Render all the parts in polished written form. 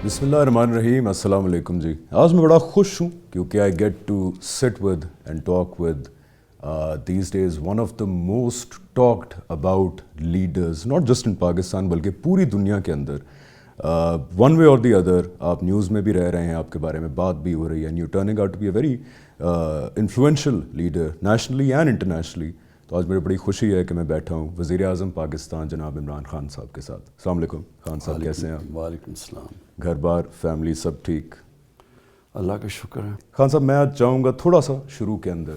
بسم اللہ الرحمن الرحیم. السلام علیکم جی. آج میں بڑا خوش ہوں کیونکہ I get to sit with and talk with these days one of the most talked about leaders not just in Pakistan بلکہ پوری دنیا کے اندر. ون وے اور دی ادر آپ نیوز میں بھی رہ رہے ہیں, آپ کے بارے میں بات بھی ہو رہی ہے, and you turning out to be a very influential leader nationally and internationally. تو آج میری بڑی خوشی ہے کہ میں بیٹھا ہوں وزیر اعظم پاکستان جناب عمران خان صاحب کے ساتھ. السلام علیکم خان صاحب, کیسے ہیں آپ؟ وعلیکم السلام. گھر بار فیملی سب ٹھیک؟ اللہ کا شکر ہے. خان صاحب میں آج چاہوں گا تھوڑا سا شروع کے اندر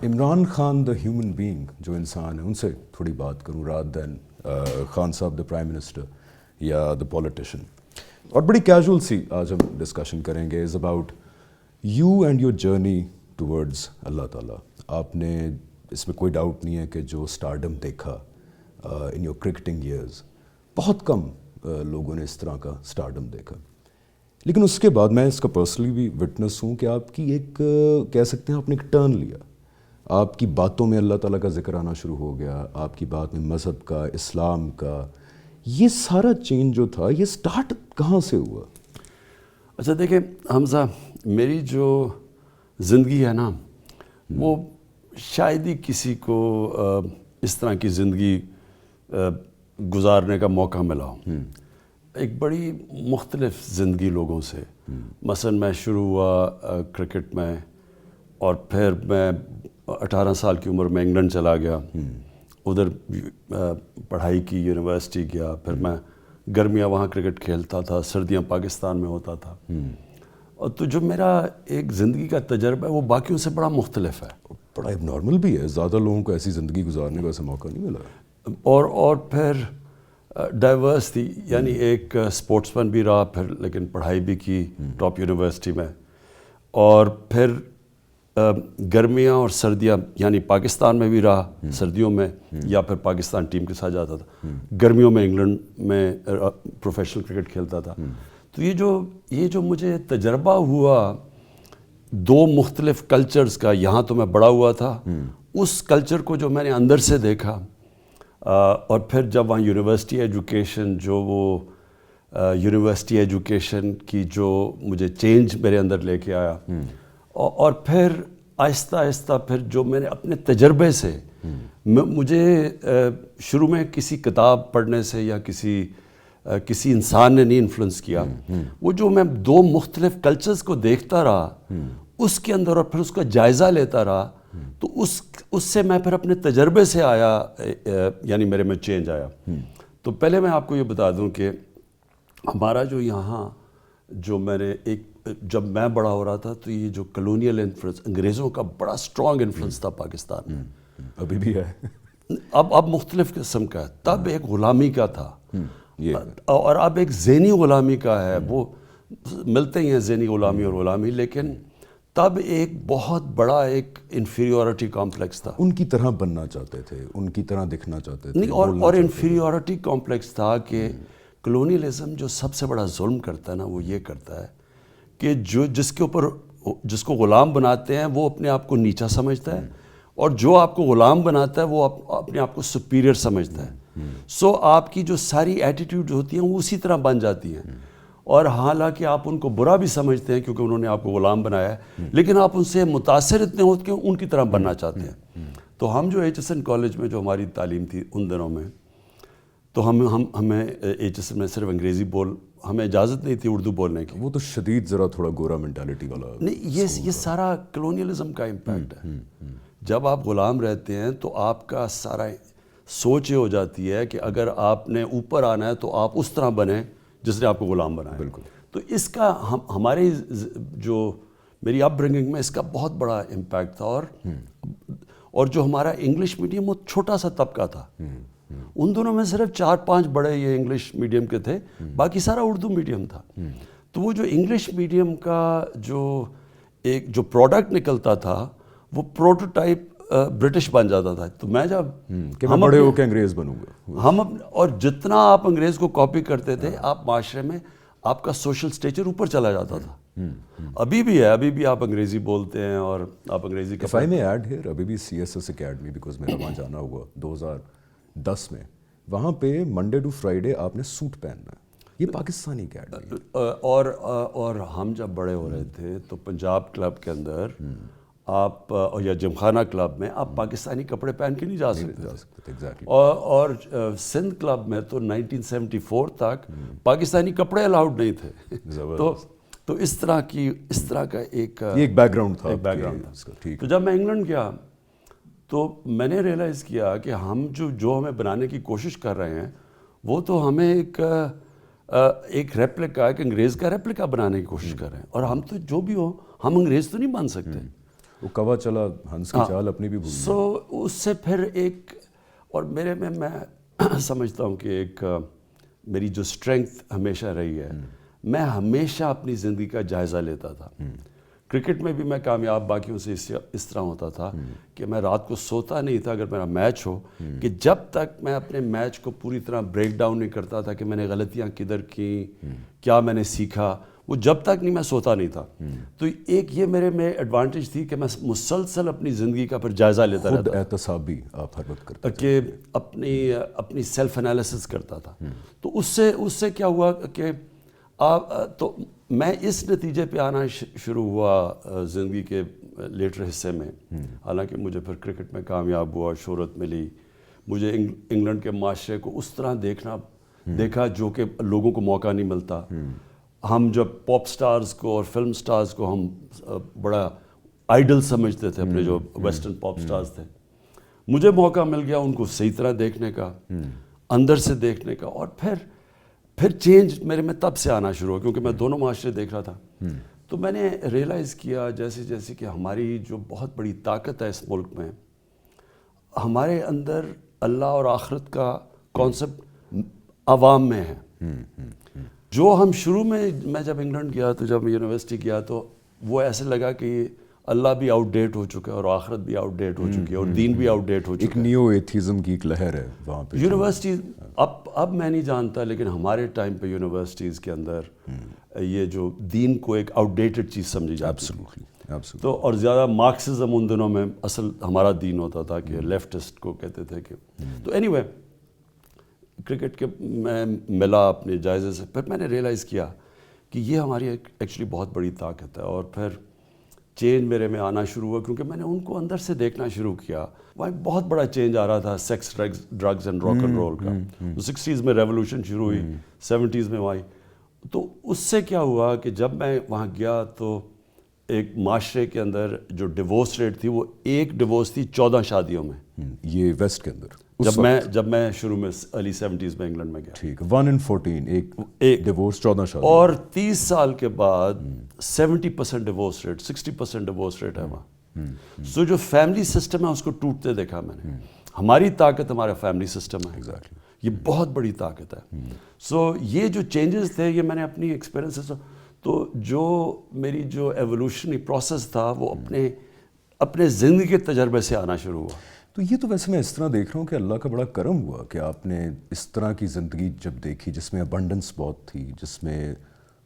عمران خان دا ہیومن بینگ, جو انسان ہے, ان سے تھوڑی بات کروں رات دین خان صاحب دا پرائم منسٹر یا دا پولیٹیشین. اور بڑی کیجول سی آج ہم ڈسکشن کریں گے is about you and your journey towards اللہ تعالیٰ. آپ نے, اس میں کوئی ڈاؤٹ نہیں ہے کہ جو اسٹارڈم دیکھا ان یور کرکٹنگ ایئرز, بہت کم لوگوں نے اس طرح کا اسٹارڈم دیکھا. لیکن اس کے بعد میں اس کا پرسنلی بھی وٹنس ہوں کہ آپ کی ایک کہہ سکتے ہیں آپ نے ایک ٹرن لیا. آپ کی باتوں میں اللہ تعالیٰ کا ذکر آنا شروع ہو گیا, آپ کی بات میں مذہب کا, اسلام کا, یہ سارا چینج جو تھا یہ سٹارٹ کہاں سے ہوا؟ اچھا دیکھیں حمزہ, میری جو زندگی ہے نا وہ شاید ہی کسی کو اس طرح کی زندگی گزارنے کا موقع ملا ہو. ایک بڑی مختلف زندگی لوگوں سے. مثلا میں شروع ہوا کرکٹ میں, اور پھر میں 18 سال کی عمر میں انگلینڈ چلا گیا, ادھر پڑھائی کی, یونیورسٹی گیا. پھر میں گرمیاں وہاں کرکٹ کھیلتا تھا, سردیاں پاکستان میں ہوتا تھا. اور تو جو میرا ایک زندگی کا تجربہ ہے وہ باقیوں سے بڑا مختلف ہے. بڑا اب نارمل بھی ہے, زیادہ لوگوں کو ایسی زندگی گزارنے کا ایسا موقع نہیں ملا. اور پھر ڈائیورس تھی, یعنی ایک اسپورٹس مین بھی رہا, پھر لیکن پڑھائی بھی کی ٹاپ یونیورسٹی میں. اور پھر گرمیاں اور سردیاں, یعنی پاکستان میں بھی رہا سردیوں میں, یا پھر پاکستان ٹیم کے ساتھ جاتا تھا. گرمیوں میں انگلینڈ میں پروفیشنل کرکٹ کھیلتا تھا. تو یہ جو مجھے تجربہ ہوا دو مختلف کلچرز کا, یہاں تو میں بڑا ہوا تھا, اس کلچر کو جو میں نے اندر سے دیکھا, اور پھر جب وہاں یونیورسٹی ایجوکیشن, جو وہ یونیورسٹی ایجوکیشن کی جو مجھے چینج میرے اندر لے کے آیا, اور پھر آہستہ آہستہ پھر جو میں نے اپنے تجربے سے, مجھے شروع میں کسی کتاب پڑھنے سے یا کسی انسان نے نہیں انفلوئنس کیا. وہ جو میں دو مختلف کلچرز کو دیکھتا رہا اس کے اندر, اور پھر اس کا جائزہ لیتا رہا, تو اس سے میں پھر اپنے تجربے سے آیا, یعنی میرے میں چینج آیا. تو پہلے میں آپ کو یہ بتا دوں کہ ہمارا جو یہاں, جو میں نے جب میں بڑا ہو رہا تھا تو یہ جو کلونیل انفلوئنس, انگریزوں کا بڑا اسٹرانگ انفلوئنس تھا پاکستان میں. ابھی بھی ہے, اب مختلف قسم کا ہے. تب ایک غلامی کا تھا, اور اب ایک ذہنی غلامی کا ہے. وہ ملتے ہی ہیں ذہنی غلامی اور غلامی, لیکن تب ایک بہت بڑا ایک انفیریورٹی کمپلیکس تھا. ان کی طرح بننا چاہتے تھے, ان کی طرح دکھنا چاہتے تھے. اور انفیریورٹی کمپلیکس تھا کہ کلونیلزم جو سب سے بڑا ظلم کرتا ہے نا, وہ یہ کرتا ہے کہ جس کو غلام بناتے ہیں وہ اپنے آپ کو نیچا سمجھتا ہے, اور جو آپ کو غلام بناتا ہے وہ اپنے آپ کو سپیریئر سمجھتا ہے. سو آپ کی جو ساری ایٹیٹیوڈ ہوتی ہیں وہ اسی طرح بن جاتی ہیں, اور حالانکہ آپ ان کو برا بھی سمجھتے ہیں کیونکہ انہوں نے آپ کو غلام بنایا ہے, لیکن آپ ان سے متاثر اتنے ہوتے ہیں ان کی طرح بننا چاہتے ہیں. تو ہم جو ایچ ایس این کالج میں جو ہماری تعلیم تھی ان دنوں میں, تو ہمیں ایچ ایس این میں صرف انگریزی ہمیں اجازت نہیں تھی اردو بولنے کی. وہ تو شدید ذرا تھوڑا گورا مینٹالٹی والا نہیں, یہ سارا کلونیلزم کا امپیکٹ ہے. جب آپ غلام رہتے ہیں تو آپ کا سارا سوچ یہ ہو جاتی ہے کہ اگر آپ نے اوپر آنا ہے تو آپ اس طرح بنیں جس نے آپ کو غلام بنایا. بالکل. تو اس کا ہمارے جو میری اپ برنگنگ میں اس کا بہت بڑا امپیکٹ تھا. اور جو ہمارا انگلش میڈیم وہ چھوٹا سا طبقہ تھا, ان دونوں میں صرف 4-5 بڑے یہ انگلش میڈیم کے تھے, باقی سارا اردو میڈیم تھا. تو وہ جو انگلش میڈیم کا جو پروڈکٹ نکلتا تھا وہ پروٹوٹائپ برٹش بن جاتا تھا. تو میں جب ہم بڑے ہو کے انگریز بنوں گا, اور جتنا آپ انگریز کو کاپی کرتے تھے آپ معاشرے میں آپ کا سوشل سٹیچر اوپر چلا جاتا تھا. ابھی بھی ہے, ابھی بھی آپ انگریزی بولتے ہیں اور آپ انگریزی کا. If I may add here, ابھی بھی C S S academy, because میرا وہاں جانا ہوا 2010 میں, وہاں پہ منڈے ٹو فرائیڈے آپ نے سوٹ پہننا ہے. یہ پاکستانی اکیڈمی اور ہم جب بڑے ہو رہے تھے تو پنجاب کلب کے اندر آپ یا جمخانہ کلب میں آپ پاکستانی کپڑے پہن کے نہیں جا سکتے تھے. اور سندھ کلب میں تو 1974 تک پاکستانی کپڑے الاؤڈ نہیں تھے. تو اس طرح کا ایک بیک گراؤنڈ تھا. تو جب میں انگلینڈ گیا تو میں نے ریئلائز کیا کہ ہم جو ہمیں بنانے کی کوشش کر رہے ہیں وہ تو ہمیں ایک ریپلیکا، ایک انگریز کا ریپلیکا بنانے کی کوشش کر رہے ہیں. اور ہم تو جو بھی ہو ہم انگریز تو نہیں بن سکتے. وہ کوا چلا ہنس کی چال اپنی بھی بھول. سو اس سے پھر ایک اور میرے میں سمجھتا ہوں کہ ایک میری جو اسٹرینگتھ ہمیشہ رہی ہے، میں ہمیشہ اپنی زندگی کا جائزہ لیتا تھا. کرکٹ میں بھی میں کامیاب باقیوں سے اس طرح ہوتا تھا کہ میں رات کو سوتا نہیں تھا اگر میرا میچ ہو، کہ جب تک میں اپنے میچ کو پوری طرح بریک ڈاؤن نہیں کرتا تھا کہ میں نے غلطیاں کدھر کی، کیا میں نے سیکھا، وہ جب تک نہیں میں سوتا نہیں تھا. تو ایک یہ میرے میں ایڈوانٹیج تھی کہ میں مسلسل اپنی زندگی کا پھر جائزہ لیتا رہتا تھا. احتسابی آپ ہر وقت کرتے کہ اپنی سیلف انالیسس کرتا تھا. تو اس سے کیا ہوا کہ تو میں اس نتیجے پہ آنا شروع ہوا زندگی کے لیٹر حصے میں. حالانکہ مجھے پھر کرکٹ میں کامیاب ہوا، شہرت ملی، مجھے انگلینڈ کے معاشرے کو اس طرح دیکھا جو کہ لوگوں کو موقع نہیں ملتا. ہم جب پاپ سٹارز کو اور فلم سٹارز کو ہم بڑا آئیڈل سمجھتے تھے، اپنے جو ویسٹرن پاپ سٹارز تھے، مجھے موقع مل گیا ان کو صحیح طرح دیکھنے کا، اندر سے دیکھنے کا. اور پھر چینج میرے میں تب سے آنا شروع ہوا کیونکہ میں دونوں معاشرے دیکھ رہا تھا. تو میں نے ریئلائز کیا جیسے کہ ہماری جو بہت بڑی طاقت ہے اس ملک میں، ہمارے اندر اللہ اور آخرت کا کانسیپٹ عوام میں ہے. جو ہم شروع میں جب انگلینڈ گیا تو جب یونیورسٹی گیا تو وہ ایسے لگا کہ اللہ بھی آؤٹ ڈیٹ ہو چکا ہے اور آخرت بھی آؤٹ ڈیٹ ہو چکی ہے اور دین بھی آؤٹ ڈیٹ ہو چکا ہے. ایک نیو ایتھیزم کی ایک لہر ہے وہاں پہ یونیورسٹی. اب میں نہیں جانتا لیکن ہمارے ٹائم پہ یونیورسٹیز کے اندر یہ جو دین کو ایک آؤٹ ڈیٹڈ چیز سمجھی جاتی ہے. تو اور زیادہ مارکسزم ان دنوں میں اصل ہمارا دین ہوتا تھا کہ لیفٹسٹ کو کہتے تھے کہ. تو اینی وے کرکٹ کے میں ملا اپنے جائزے سے. پھر میں نے ریئلائز کیا کہ یہ ہماری ایکچولی بہت بڑی طاقت ہے. اور پھر چینج میرے میں آنا شروع ہوا کیونکہ میں نے ان کو اندر سے دیکھنا شروع کیا. وہاں بہت بڑا چینج آ رہا تھا sex, drugs and rock and roll کا. 60s میں ریولوشن شروع ہوئی، 70s میں آئی. تو اس سے کیا ہوا کہ جب میں وہاں گیا تو ایک معاشرے کے اندر جو ڈیورس ریٹ تھی وہ ایک ڈیورس تھی 14 شادیوں میں. یہ ویسٹ کے اندر جب میں شروع میں ارلی 70s میں انگلینڈ میں گیا. ٹھیک، 1 in 14 ایک ڈیورس 14 شادی. اور 30 سال کے بعد 70% ڈیورس ریٹ، 60% ڈیورس ریٹ ہے وہاں. سو جو فیملی سسٹم ہے اس کو ٹوٹتے دیکھا میں نے. ہماری طاقت ہمارا فیملی سسٹم ہے. یہ بہت بڑی طاقت ہے. سو یہ جو چینجز تھے یہ میں نے اپنی ایکسپیرئنس، تو جو میری جو ایوولوشنری پروسیس تھا وہ اپنے زندگی کے تجربے سے آنا شروع ہوا. تو یہ تو ویسے میں اس طرح دیکھ رہا ہوں کہ اللہ کا بڑا کرم ہوا کہ آپ نے اس طرح کی زندگی جب دیکھی جس میں ابنڈنس بہت تھی، جس میں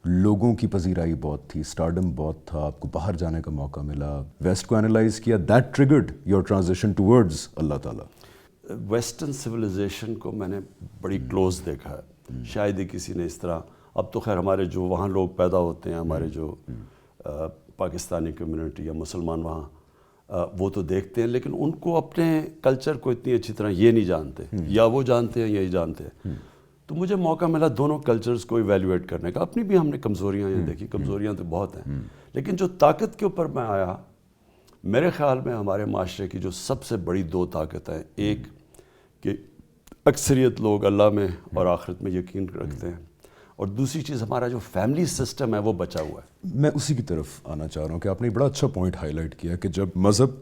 لوگوں کی پذیرائی بہت تھی، اسٹارڈم بہت تھا، آپ کو باہر جانے کا موقع ملا، ویسٹ کو انالائز کیا. That triggered your transition towards اللہ تعالیٰ. ویسٹرن سویلائزیشن کو میں نے بڑی کلوز دیکھا ہے. شاید ہی کسی نے اس طرح. اب تو خیر ہمارے جو وہاں لوگ پیدا ہوتے ہیں، ہمارے جو پاکستانی کمیونٹی یا مسلمان وہاں، وہ تو دیکھتے ہیں لیکن ان کو اپنے کلچر کو اتنی اچھی طرح یہ نہیں جانتے، یا وہ جانتے ہیں یا یہ جانتے ہیں. تو مجھے موقع ملا دونوں کلچرز کو ایویلیویٹ کرنے کا. اپنی بھی ہم نے کمزوریاں یہ دیکھی، کمزوریاں تو بہت ہیں، لیکن جو طاقت کے اوپر میں آیا، میرے خیال میں ہمارے معاشرے کی جو سب سے بڑی 2 طاقتیں ہیں. ایک کہ اکثریت لوگ اللہ میں اور آخرت میں یقین رکھتے ہیں، اور دوسری چیز ہمارا جو فیملی سسٹم ہے وہ بچا ہوا ہے. میں اسی کی طرف آنا چاہ رہا ہوں کہ آپ نے بڑا اچھا پوائنٹ ہائی لائٹ کیا کہ جب مذہب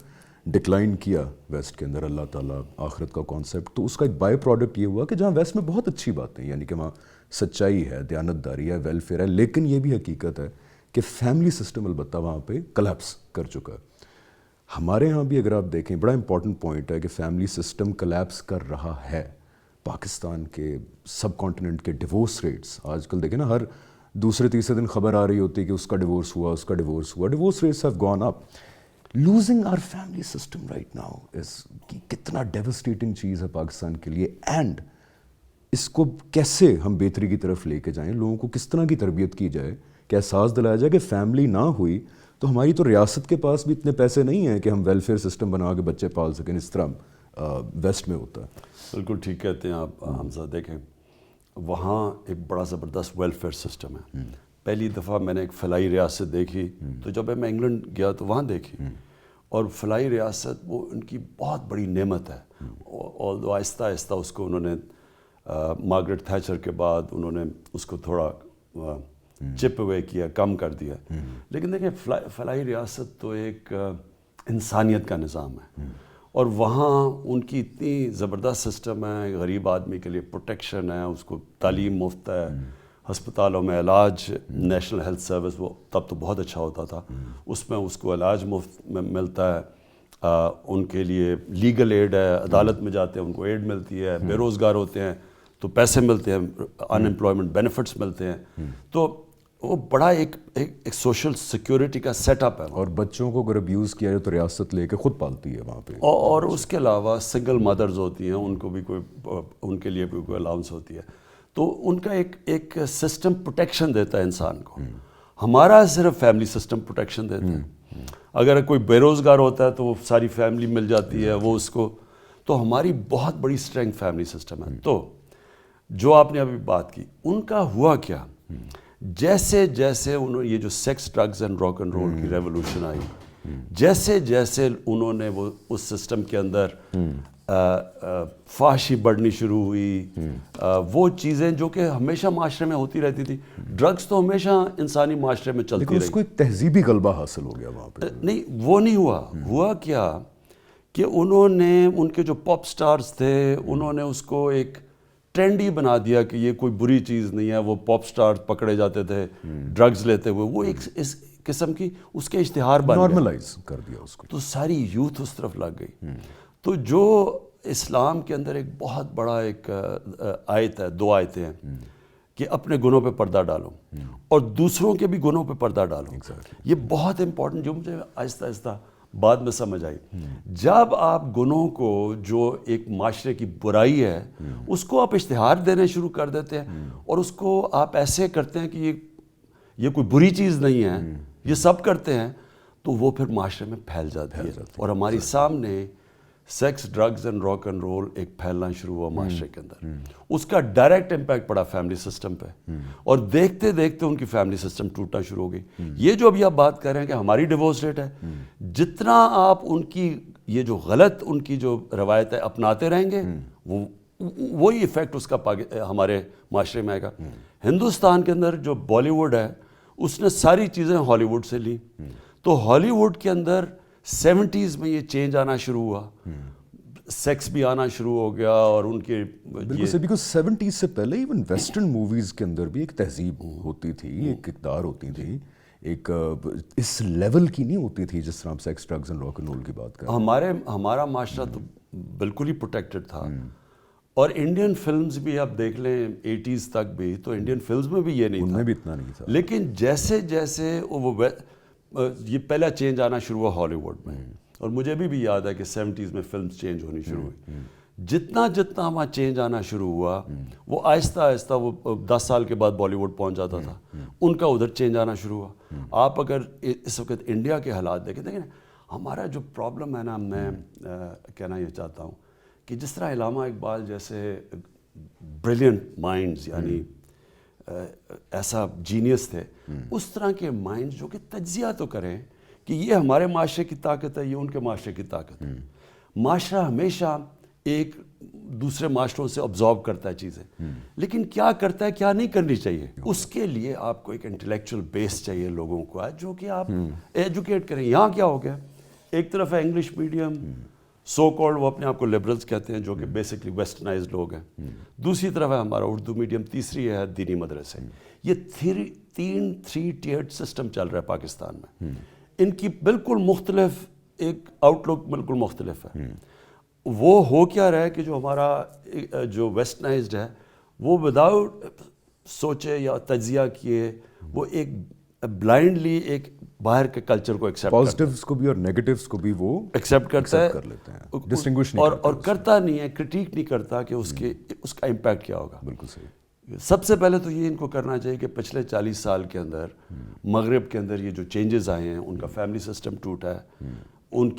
ڈکلائن کیا ویسٹ کے اندر، اللہ تعالیٰ، آخرت کا کانسیپٹ، تو اس کا ایک بائی پروڈکٹ یہ ہوا کہ جہاں ویسٹ میں بہت اچھی باتیں، یعنی کہ وہاں سچائی ہے، دیانتداری ہے، ویلفیئر ہے، لیکن یہ بھی حقیقت ہے کہ فیملی سسٹم البتہ وہاں پہ کلیپس کر چکا ہے. ہمارے ہاں بھی اگر آپ دیکھیں بڑا امپورٹنٹ پوائنٹ ہے کہ فیملی سسٹم کلیپس کر رہا ہے. پاکستان کے سب کانٹیننٹ کے ڈیورس ریٹس آج کل دیکھیں نا، ہر دوسرے تیسرے دن خبر آ رہی ہوتی ہے کہ اس کا ڈیورس ہوا، اس کا ڈیورس ہوا. Divorce rates have gone up. Losing our family system right now is کتنا ڈیوسٹیٹنگ چیز ہے پاکستان کے لیے. اینڈ اس کو کیسے ہم بہتری کی طرف لے کے جائیں, لوگوں کو کس طرح کی تربیت کی جائے کہ احساس دلایا جائے کہ فیملی نہ ہوئی تو ہماری تو ریاست کے پاس بھی اتنے پیسے نہیں ہیں کہ ہم ویلفیئر سسٹم بنا کے بچے پال سکیں, اس طرح ویسٹ میں ہوتا ہے. بالکل ٹھیک کہتے ہیں آپ حمزہ. دیکھیں وہاں ایک بڑا زبردست ویلفیئر سسٹم ہے. پہلی دفعہ میں نے ایک فلاحی ریاست دیکھی تو جب میں انگلینڈ گیا تو وہاں دیکھی, اور فلاحی ریاست وہ ان کی بہت بڑی نعمت ہے. اور آہستہ آہستہ اس کو انہوں نے مارگریٹ تھیچر کے بعد انہوں نے اس کو تھوڑا چپ اوے کیا, کم کر دیا. لیکن دیکھیں فلاحی ریاست تو ایک انسانیت کا نظام ہے, اور وہاں ان کی اتنی زبردست سسٹم ہے, غریب آدمی کے لیے پروٹیکشن ہے, اس کو تعلیم مفت ہے, ہسپتالوں میں علاج, نیشنل ہیلتھ سروس وہ تب تو بہت اچھا ہوتا تھا, اس میں اس کو علاج مفت میں ملتا ہے. ان کے لیے لیگل ایڈ ہے, عدالت میں جاتے ہیں ان کو ایڈ ملتی ہے, بے روزگار ہوتے ہیں تو پیسے ملتے ہیں, ان امپلائمنٹ بینیفٹس ملتے ہیں. تو وہ بڑا ایک سوشل سیکیورٹی کا سیٹ اپ ہے. اور بچوں کو اگر ابیوز کیا جائے تو ریاست لے کے خود پالتی ہے وہاں پہ. اور اس کے علاوہ سنگل مدرز ہوتی ہیں, ان کو بھی ان کے لیے بھی کوئی الاؤنس ہوتی ہے. تو ان کا ایک سسٹم پروٹیکشن دیتا ہے انسان کو. ہمارا صرف فیملی سسٹم پروٹیکشن دیتا ہے. اگر کوئی بے روزگار ہوتا ہے تو وہ ساری فیملی مل جاتی ہے وہ اس کو. تو ہماری بہت بڑی اسٹرینتھ فیملی سسٹم ہے. تو جو آپ نے ابھی بات کی, ان کا ہوا کیا, جیسے جیسے انہوں یہ جو sex drugs and rock and roll کی ریولوشن آئی, جیسے جیسے انہوں نے وہ اس سسٹم کے اندر فحاشی بڑھنی شروع ہوئی, وہ چیزیں جو کہ ہمیشہ معاشرے میں ہوتی رہتی تھی. ڈرگز تو ہمیشہ انسانی معاشرے میں چلتی رہی. اس کو ایک تہذیبی غلبہ حاصل ہو گیا وہاں پہ. نہیں, وہ نہیں ہوا. ہوا کیا کہ انہوں نے ان کے جو پاپ سٹارز تھے انہوں نے اس کو ایک ٹرینڈ ہی بنا دیا کہ یہ کوئی بری چیز نہیں ہے. وہ پاپ سٹار پکڑے جاتے تھے ڈرگز لیتے ہوئے, وہ ایک اس قسم کی اس کے اشتہار بن گئے, نارملائز کر دیا اس کو. تو ساری یوتھ اس طرف لگ گئی. تو جو اسلام کے اندر ایک بہت بڑا ایک آیت ہے, 2 آیتیں ہیں کہ اپنے گناہوں پہ پردہ ڈالو اور دوسروں کے بھی گناہوں پہ پردہ ڈالو. یہ بہت امپورٹنٹ, جو مجھے آہستہ آہستہ بعد میں سمجھ آئی. جب آپ گناہوں کو, جو ایک معاشرے کی برائی ہے, اس کو آپ اشتہار دینے شروع کر دیتے ہیں اور اس کو آپ ایسے کرتے ہیں کہ یہ کوئی بری چیز نہیں ہے, یہ سب کرتے ہیں, تو وہ پھر معاشرے میں پھیل جاتی ہے. اور ہماری سامنے sex drugs and rock and roll ایک پھیلنا شروع ہوا معاشرے کے اندر. اس کا ڈائریکٹ امپیکٹ پڑا فیملی سسٹم پہ, اور دیکھتے دیکھتے ان کی فیملی سسٹم ٹوٹنا شروع ہو گئی. یہ جو ابھی آپ بات کر رہے ہیں کہ ہماری ڈیورس ریٹ ہے, جتنا آپ ان کی یہ جو غلط ان کی جو روایتیں اپناتے رہیں گے, وہی ایفیکٹ اس کا ہمارے معاشرے میں آئے گا. ہندوستان کے اندر جو بالی ووڈ ہے اس نے ساری چیزیں ہالی ووڈ سے لی. تو ہالی ووڈ کے اندر 70s میں یہ چینج آنا شروع ہوا, سیکس بھی آنا شروع ہو گیا, اور ان کے بالکل سے, بیکاز 70s سے پہلے ایون ویسٹرن موویز کے اندر بھی ایک تہذیب ہوتی تھی, ایک اقدار ہوتی تھی, ایک اس لیول کی نہیں ہوتی تھی جس طرح آپ sex drugs and rock and roll کی بات کریں. ہمارا معاشرہ تو بالکل ہی پروٹیکٹڈ تھا. اور انڈین فلمز بھی آپ دیکھ لیں 80s تک بھی, تو انڈین فلمز میں بھی یہ نہیں تھا, ان میں بھی اتنا نہیں تھا. لیکن جیسے جیسے یہ پہلا چینج آنا شروع ہوا ہالی ووڈ میں, اور مجھے بھی یاد ہے کہ 70s میں فلمز چینج ہونی شروع ہوئی. جتنا وہاں چینج آنا شروع ہوا, وہ آہستہ آہستہ وہ 10 سال کے بعد بالی ووڈ پہنچ جاتا تھا, ان کا ادھر چینج آنا شروع ہوا. آپ اگر اس وقت انڈیا کے حالات دیکھیں ہمارا جو پرابلم ہے نا, میں کہنا یہ چاہتا ہوں کہ جس طرح علامہ اقبال جیسے بریلینٹ مائنڈز, یعنی ایسا جینیس تھے, اس طرح کے مائنڈز جو کہ تجزیہ تو کریں کہ یہ ہمارے معاشرے کی طاقت ہے, یہ ان کے معاشرے کی طاقت ہے. معاشرہ ہمیشہ ایک دوسرے معاشروں سے ابزارب کرتا ہے چیزیں, لیکن کیا کرتا ہے, کیا نہیں کرنی چاہیے, اس کے لیے آپ کو ایک انٹلیکچوئل بیس چاہیے لوگوں کو, جو کہ آپ ایجوکیٹ کریں. یہاں کیا ہو گیا, ایک طرف ہے انگلش میڈیم, سو کالڈ وہ اپنے آپ کو لبرلز کہتے ہیں, جو کہ بیسکلی ویسٹرنائزڈ لوگ ہیں. دوسری طرف ہے ہمارا اردو میڈیم, تیسری ہے دینی مدرسے. یہ 3 ٹیئرڈ سسٹم چل رہا ہے پاکستان میں. ان کی بالکل مختلف ایک آؤٹ لک بالکل مختلف ہے. وہ ہو کیا رہا ہے کہ جو ہمارا جو ویسٹرنائزڈ ہے وہ وداؤٹ سوچے یا تجزیہ کیے وہ ایک بلائنڈلی ایک باہر کے کلچر کو ایکسیپٹ پازیٹیوز کو بھی اور نیگیٹیوز کو بھی وہ ایکسیپٹ کرتا ہے کر لیتے ہیں, ڈسٹنگوش نہیں اور کرتا نہیں ہے, کرٹیک نہیں کرتا کہ اس کا امپیکٹ کیا ہوگا. بالکل صحیح. سب سے پہلے تو یہ ان کو کرنا چاہیے کہ پچھلے 40 سال کے اندر مغرب کے اندر یہ جو چینجز آئے ہیں, ان کا فیملی سسٹم ٹوٹا ہے, ان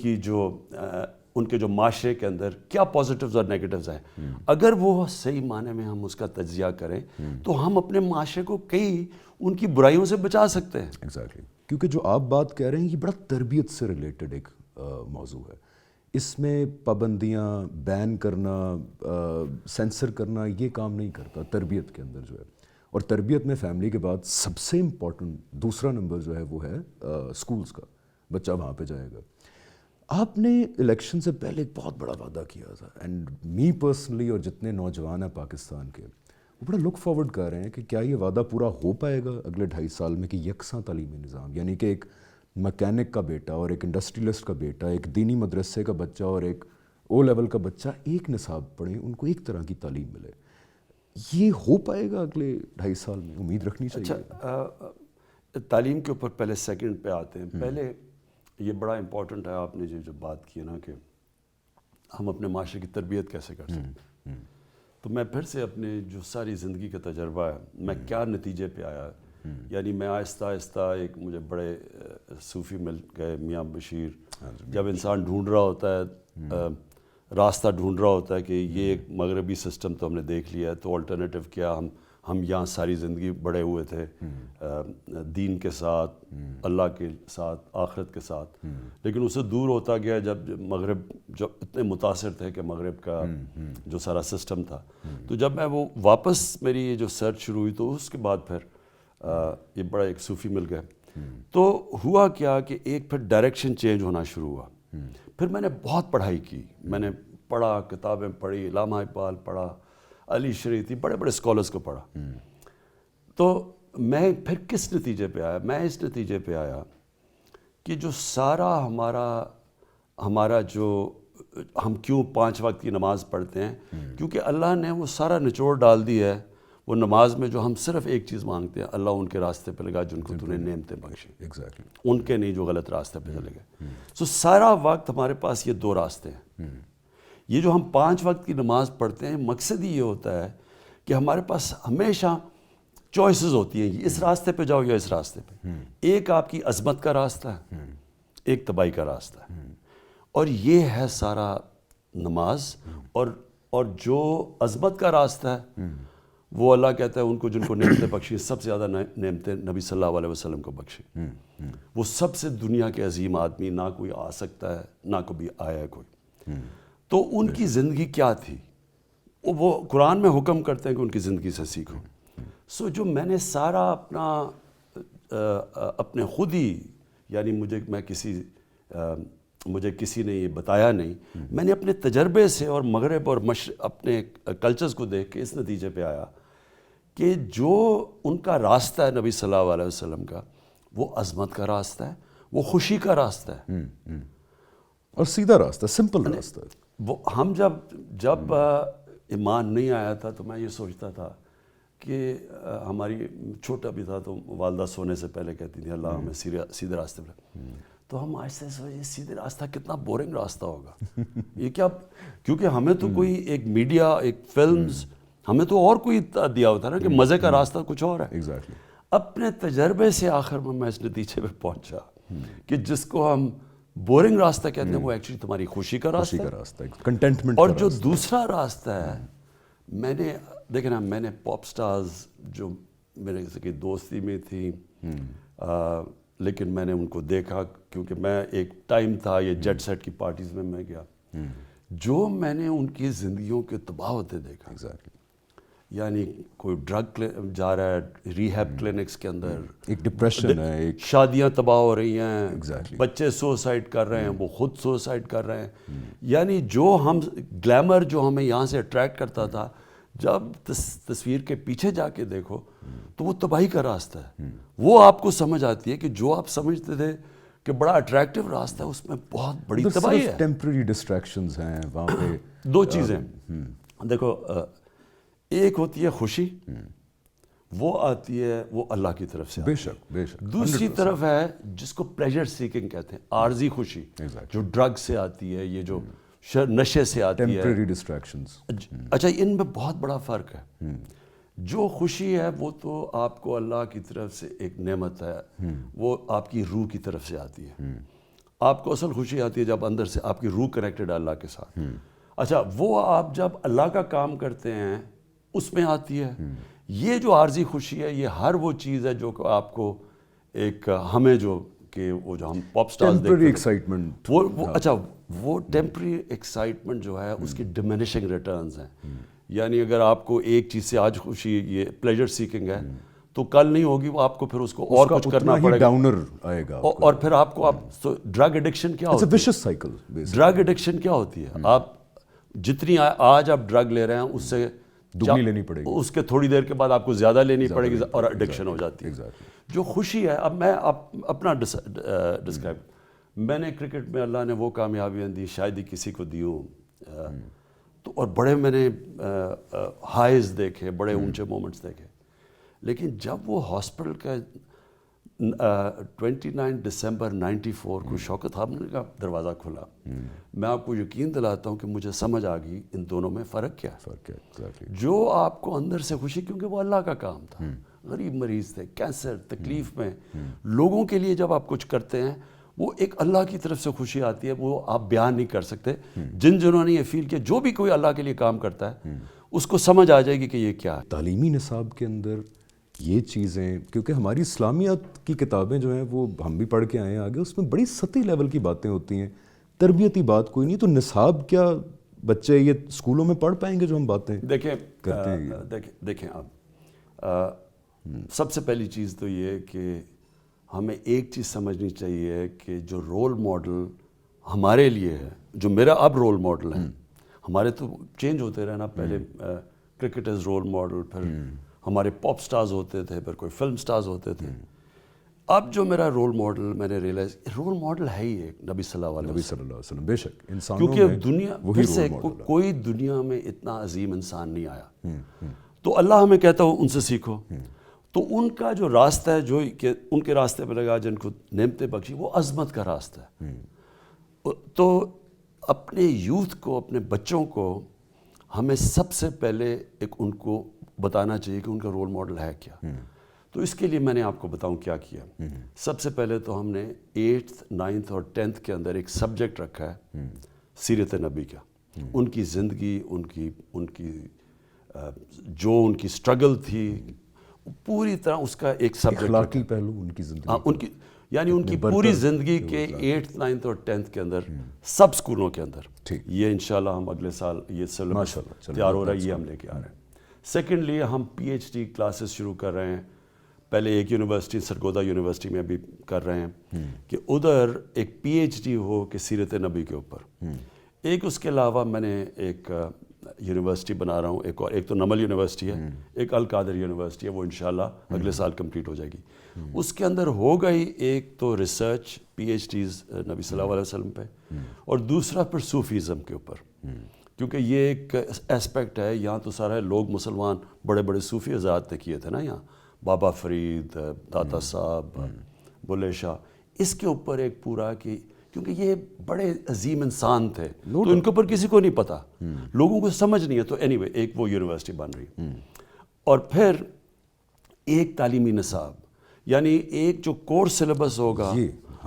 کے جو معاشرے کے اندر کیا پازیٹیوز اور نیگیٹیوز ہیں, اگر وہ صحیح معنی میں ہم اس کا تجزیہ کریں تو ہم اپنے معاشرے کو کئی ان کی برائیوں سے بچا سکتے ہیں. ایگزیکٹلی, کیونکہ جو آپ بات کہہ رہے ہیں یہ بڑا تربیت سے ریلیٹڈ ایک موضوع ہے. اس میں پابندیاں, بین کرنا, سینسر کرنا یہ کام نہیں کرتا تربیت کے اندر جو ہے. اور تربیت میں فیملی کے بعد سب سے امپورٹنٹ دوسرا نمبر جو ہے وہ ہے اسکولس کا. بچہ وہاں پہ جائے گا. آپ نے الیکشن سے پہلے ایک بہت بڑا وعدہ کیا تھا, اینڈ می پرسنلی اور جتنے نوجوان ہیں پاکستان کے وہ بڑا لک فارورڈ کر رہے ہیں کہ کیا یہ وعدہ پورا ہو پائے گا اگلے 2.5 سال میں, کہ یکساں تعلیمی نظام, یعنی کہ ایک مکینک کا بیٹا اور ایک انڈسٹریلسٹ کا بیٹا, ایک دینی مدرسے کا بچہ اور ایک او لیول کا بچہ ایک نصاب پڑھیں, ان کو ایک طرح کی تعلیم ملے. یہ ہو پائے گا اگلے 2.5 سال میں؟ امید رکھنی چاہیے. اچھا, تعلیم کے اوپر پہلے سیکنڈ پہ آتے ہیں. پہلے یہ بڑا امپورٹنٹ ہے, آپ نے جو بات کی نا کہ ہم اپنے معاشرے کی تربیت کیسے کر سکتے ہیں. تو میں پھر سے اپنے جو ساری زندگی کا تجربہ ہے, میں کیا نتیجے پہ آیا, یعنی میں آہستہ آہستہ ایک مجھے بڑے صوفی مل گئے, میاں بشیر. جب انسان ڈھونڈ رہا ہوتا ہے, راستہ ڈھونڈ رہا ہوتا ہے کہ یہ ایک مغربی سسٹم تو ہم نے دیکھ لیا ہے, تو آلٹرنیٹیو کیا, ہم یہاں ساری زندگی بڑے ہوئے تھے دین کے ساتھ, اللہ کے ساتھ, آخرت کے ساتھ, لیکن اسے دور ہوتا گیا جب مغرب جو اتنے متاثر تھے کہ مغرب کا جو سارا سسٹم تھا. تو جب میں وہ واپس میری یہ جو سرچ شروع ہوئی, تو اس کے بعد پھر یہ بڑا ایک صوفی مل گئے. تو ہوا کیا کہ ایک پھر ڈائریکشن چینج ہونا شروع ہوا. پھر میں نے بہت پڑھائی کی, میں نے پڑھا, کتابیں پڑھی, علامہ اقبال پڑھا, علی شریعتی, بڑے بڑے اسکالرس کو پڑھا. تو میں پھر کس نتیجے پہ آیا؟ میں اس نتیجے پہ آیا کہ جو سارا ہمارا جو ہم کیوں 5 وقت کی نماز پڑھتے ہیں, کیونکہ اللہ نے وہ سارا نچوڑ ڈال دی ہے وہ نماز میں, جو ہم صرف ایک چیز مانگتے ہیں, اللہ ان کے راستے پہ لگا جن کو تو نے نعمتیں بخشی, ان کے نہیں جو غلط راستے پہ چلے گئے. سو سارا وقت ہمارے پاس یہ 2 راستے ہیں. یہ جو ہم 5 وقت کی نماز پڑھتے ہیں, مقصد یہ ہوتا ہے کہ ہمارے پاس ہمیشہ چوائسز ہوتی ہیں, اس راستے پہ جاؤ یا اس راستے پہ. ایک آپ کی عظمت کا راستہ ہے, ایک تباہی کا راستہ ہے, اور یہ ہے سارا نماز. اور جو عظمت کا راستہ ہے وہ اللہ کہتا ہے ان کو جن کو نعمتیں بخشی, سب سے زیادہ نعمتیں نبی صلی اللہ علیہ وسلم کو بخشی. وہ سب سے دنیا کے عظیم آدمی, نہ کوئی آ سکتا ہے, نہ کبھی آیا ہے کوئی. تو ان کی زندگی کیا تھی, وہ قرآن میں حکم کرتے ہیں کہ ان کی زندگی سے سیکھو. سو جو میں نے سارا اپنے خود ہی, یعنی مجھے کسی نے یہ بتایا نہیں, میں نے اپنے تجربے سے اور مغرب اور اپنے کلچرز کو دیکھ کے اس نتیجے پہ آیا کہ جو ان کا راستہ ہے نبی صلی اللہ علیہ وسلم کا, وہ عظمت کا راستہ ہے, وہ خوشی کا راستہ ہے, اور سیدھا راستہ, سمپل راستہ. وہ ہم جب ایمان نہیں آیا تھا تو میں یہ سوچتا تھا کہ ہماری چھوٹا بھی تھا, تو والدہ سونے سے پہلے کہتی تھی اللہ ہمیں سیدھے راستے پہ. تو ہم آہستہ سوچے سیدھے راستہ کتنا بورنگ راستہ ہوگا یہ کیا, کیونکہ ہمیں تو کوئی ایک میڈیا, ایک فلمز, ہمیں تو اور کوئی دیا ہوتا ہے نا کہ مزے کا راستہ کچھ اور ہے. اپنے تجربے سے آخر میں اس نتیجے پہ پہنچا کہ جس کو ہم بورنگ راستہ کہتے ہیں وہ ایکچولی تمہاری خوشی کا راستہ ہے, کنٹینٹمنٹ. اور جو دوسرا راستہ ہے, میں نے دیکھا نا, میں نے پاپ سٹارز جو میرے کی دوستی میں تھی, لیکن میں نے ان کو دیکھا کیونکہ میں ایک ٹائم تھا یہ جیٹ سیٹ کی پارٹیز میں گیا, جو میں نے ان کی زندگیوں کے تباہ ہوتے دیکھا. یعنی کوئی ڈرگ جا رہا ہے ریہیب کلینکس کے اندر, ایک ڈپریشن ہے, شادیاں تباہ ہو رہی ہیں, بچے سوسائڈ کر رہے ہیں, وہ خود سوسائڈ کر رہے ہیں. یعنی جو ہم گلیمر جو ہمیں یہاں سے اٹریکٹ کرتا تھا, جب تصویر کے پیچھے جا کے دیکھو تو وہ تباہی کا راستہ ہے. وہ آپ کو سمجھ آتی ہے کہ جو آپ سمجھتے تھے کہ بڑا اٹریکٹیو راستہ ہے, اس میں بہت بڑی تباہی ہے. ٹیمپرری ڈسٹریکشنز ہیں وہاں پہ. 2 چیزیں دیکھو, ایک ہوتی ہے خوشی, وہ آتی ہے وہ اللہ کی طرف سے. بے شک بے شک. دوسری طرف ہے جس کو پلیجر سیکنگ کہتے ہیں, عارضی خوشی, جو ڈرگ سے آتی ہے, یہ جو نشے سے آتی ہے, ٹیمپریری ڈسٹریکشنز. اچھا ان میں بہت بڑا فرق ہے. جو خوشی ہے وہ تو آپ کو اللہ کی طرف سے ایک نعمت ہے, وہ آپ کی روح کی طرف سے آتی ہے. آپ کو اصل خوشی آتی ہے جب اندر سے آپ کی روح کنیکٹڈ ہے اللہ کے ساتھ. اچھا وہ آپ جب اللہ کا کام کرتے ہیں اس میں آتی ہے. یہ جو عارضی خوشی ہے یہ ہر وہ چیز ہے جو کہ آپ کو ایک ہمیں جو کہ وہ جو ہم پاپ سٹارز دیکھتے ٹیمپریری ہیں ایکسائٹمنٹ. وہ اچھا وہ ٹیمپری ایکسائٹمنٹ جو ہے اس کی ڈیمینشنگ ریٹرنز ہیں. یعنی اگر آپ کو ایک چیز سے آج خوشی یہ پلیجر سیکنگ ہے تو کل نہیں ہوگی, وہ آپ کو پھر اس کو اور کچھ کرنا پڑے گا, ڈاؤنر آئے گا, اور پھر آپ کو ڈرگ ایڈکشن کیا ہوتی ہے؟ ویشس سائیکل. ڈرگ ایڈکشن کیا ہوتی ہے؟ آپ جتنی آج آپ ڈرگ لے رہے ہیں اس سے دگنی لینی پڑے گی, اس کے تھوڑی دیر کے بعد آپ کو زیادہ لینی پڑے گی اور ایڈکشن ہو جاتی ہے. جو خوشی ہے, اب میں اپنا ڈسکرائب, میں نے کرکٹ میں اللہ نے وہ کامیابیاں دی شاید ہی کسی کو دی ہوں, تو اور بڑے میں نے ہائیز دیکھے, بڑے اونچے مومنٹس دیکھے. لیکن جب وہ ہاسپٹل کا 29 دسمبر 94 کو شوکت صاحب نے کا دروازہ کھلا, میں آپ کو یقین دلاتا ہوں کہ مجھے سمجھ آ گئی ان دونوں میں فرق کیا ہے. جو آپ کو اندر سے خوشی, کیونکہ وہ اللہ کا کام تھا, غریب مریض تھے, کینسر, تکلیف میں, لوگوں کے لیے جب آپ کچھ کرتے ہیں وہ ایک اللہ کی طرف سے خوشی آتی ہے, وہ آپ بیان نہیں کر سکتے. جنہوں نے یہ فیل کیا, جو بھی کوئی اللہ کے لیے کام کرتا ہے اس کو سمجھ آ جائے گی کہ یہ کیا ہے. تعلیمی نصاب کے اندر یہ چیزیں, کیونکہ ہماری اسلامیات کی کتابیں جو ہیں وہ ہم بھی پڑھ کے آئے ہیں آگے, اس میں بڑی سطحی لیول کی باتیں ہوتی ہیں, تربیتی بات کوئی نہیں. تو نصاب کیا بچے یہ اسکولوں میں پڑھ پائیں گے جو ہم باتیں کرتے ہیں؟ دیکھیں اب سب سے پہلی چیز تو یہ کہ ہمیں ایک چیز سمجھنی چاہیے کہ جو رول ماڈل ہمارے لیے ہے, جو میرا اب رول ماڈل ہے, ہمارے تو چینج ہوتے رہنا, پہلے کرکٹ از رول ماڈل, پھر ہمارے پاپ سٹارز ہوتے تھے, پھر کوئی فلم سٹارز ہوتے تھے. اب جو میرا رول ماڈل, میں نے ریئلائز رول ماڈل ہے ہی ایک نبی صلی اللہ علیہ وسلم. بے شک انسانوں میں کیونکہ دنیا پھر سے کوئی دنیا میں اتنا عظیم انسان نہیں آیا, تو اللہ ہمیں کہتا ہو ان سے سیکھو. تو ان کا جو راستہ ہے, جو کہ ان کے راستے پہ لگا جن کو نعمتیں بخشی, وہ عظمت کا راستہ ہے. تو اپنے یوتھ کو, اپنے بچوں کو ہمیں سب سے پہلے ایک ان کو بتانا چاہیے کہ ان کا رول ماڈل ہے کیا. تو اس کے لیے میں نے آپ کو بتاؤں کیا کیا. سب سے پہلے تو ہم نے 8th 9th اور 10th کے اندر ایک سبجیکٹ رکھا ہے سیرت نبی کا. ان کی زندگی, ان کی جو ان کی اسٹرگل تھی, پوری طرح اس کا ایک سبجیکٹ, اخلاقی پہلو ان کی زندگی, یعنی ان کی پوری زندگی کے 8th 9th اور 10th کے اندر سب اسکولوں کے اندر. یہ انشاءاللہ ہم اگلے سال یہ سلیبس تیار ہو رہا ہے, یہ ہم لے کے آ رہے ہیں. سیکنڈلی ہم پی ایچ ڈی کلاسز شروع کر رہے ہیں. پہلے ایک یونیورسٹی سرگودا یونیورسٹی میں بھی کر رہے ہیں کہ ادھر ایک پی ایچ ڈی ہو کہ سیرت نبی کے اوپر. ایک اس کے علاوہ میں نے ایک یونیورسٹی بنا رہا ہوں, ایک تو نمل یونیورسٹی ہے, ایک القادر یونیورسٹی ہے, وہ انشاءاللہ اگلے سال کمپلیٹ ہو جائے گی. اس کے اندر ہوگا ہی ایک تو ریسرچ پی ایچ ڈیز نبی صلی اللہ علیہ وسلم پہ, اور دوسرا پھر صوفیزم کے اوپر, کیونکہ یہ ایک اسپیکٹ ہے. یہاں تو سارا لوگ مسلمان بڑے بڑے صوفی حضرات نے کیے تھے نا, یہاں بابا فرید, داتا صاحب, بلے شاہ, اس کے اوپر ایک پورا کہ کیونکہ یہ بڑے عظیم انسان تھے, تو ان کے اوپر کسی کو نہیں پتا, لوگوں کو سمجھ نہیں ہے. تو اینی وے ایک وہ یونیورسٹی بن رہی. اور پھر ایک تعلیمی نصاب, یعنی ایک جو کورس سلیبس ہوگا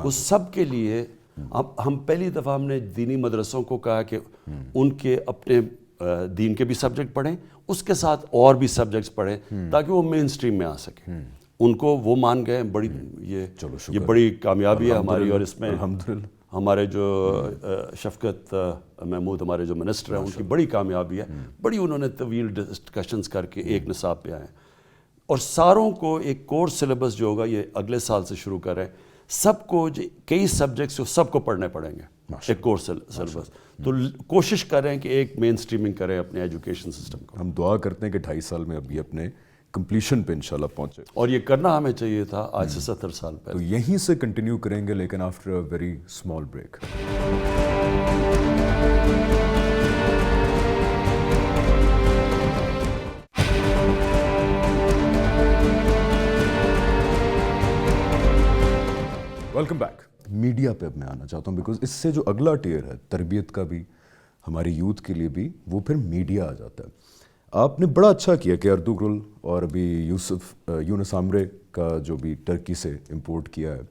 اس سب کے لیے. اب ہم پہلی دفعہ ہم نے دینی مدرسوں کو کہا کہ ان کے اپنے دین کے بھی سبجیکٹ پڑھیں, اس کے ساتھ اور بھی سبجیکٹس پڑھیں تاکہ وہ مین اسٹریم میں آ سکیں. ان کو وہ مان گئے, بڑی یہ بڑی کامیابی ہے ہماری. اور اس میں ہمارے جو شفقت محمود ہمارے جو منسٹر ہیں, ان کی بڑی کامیابی ہے. بڑی انہوں نے طویل ڈسکشنز کر کے ایک نصاب پہ آئے ہیں, اور ساروں کو ایک کورس سلیبس جو ہوگا یہ اگلے سال سے شروع کر رہے ہیں. سب کو کئی سبجیکٹس جو سب کو پڑھنے پڑیں گے ایک کورس سلیبس. تو کوشش کر رہے ہیں کہ ایک مین اسٹریمنگ کریں اپنے ایجوکیشن سسٹم کو. ہم دعا کرتے ہیں کہ 2.5 سال میں ابھی اپنے کمپلیشن پہ انشاءاللہ پہنچے, اور یہ کرنا ہمیں چاہیے تھا آج سے 70 سال پہلے. تو یہیں سے کنٹینیو کریں گے, لیکن after a very small break. Media پہ اب میں آنا چاہتا ہوں بیکاز اس سے جو اگلا ٹیئر ہے تربیت کا بھی ہمارے یوتھ کے لیے بھی وہ پھر میڈیا آ جاتا ہے. آپ نے بڑا اچھا کیا کہ اردغرل اور ابھی یونس عامرے کا جو بھی ٹرکی سے امپورٹ کیا ہے,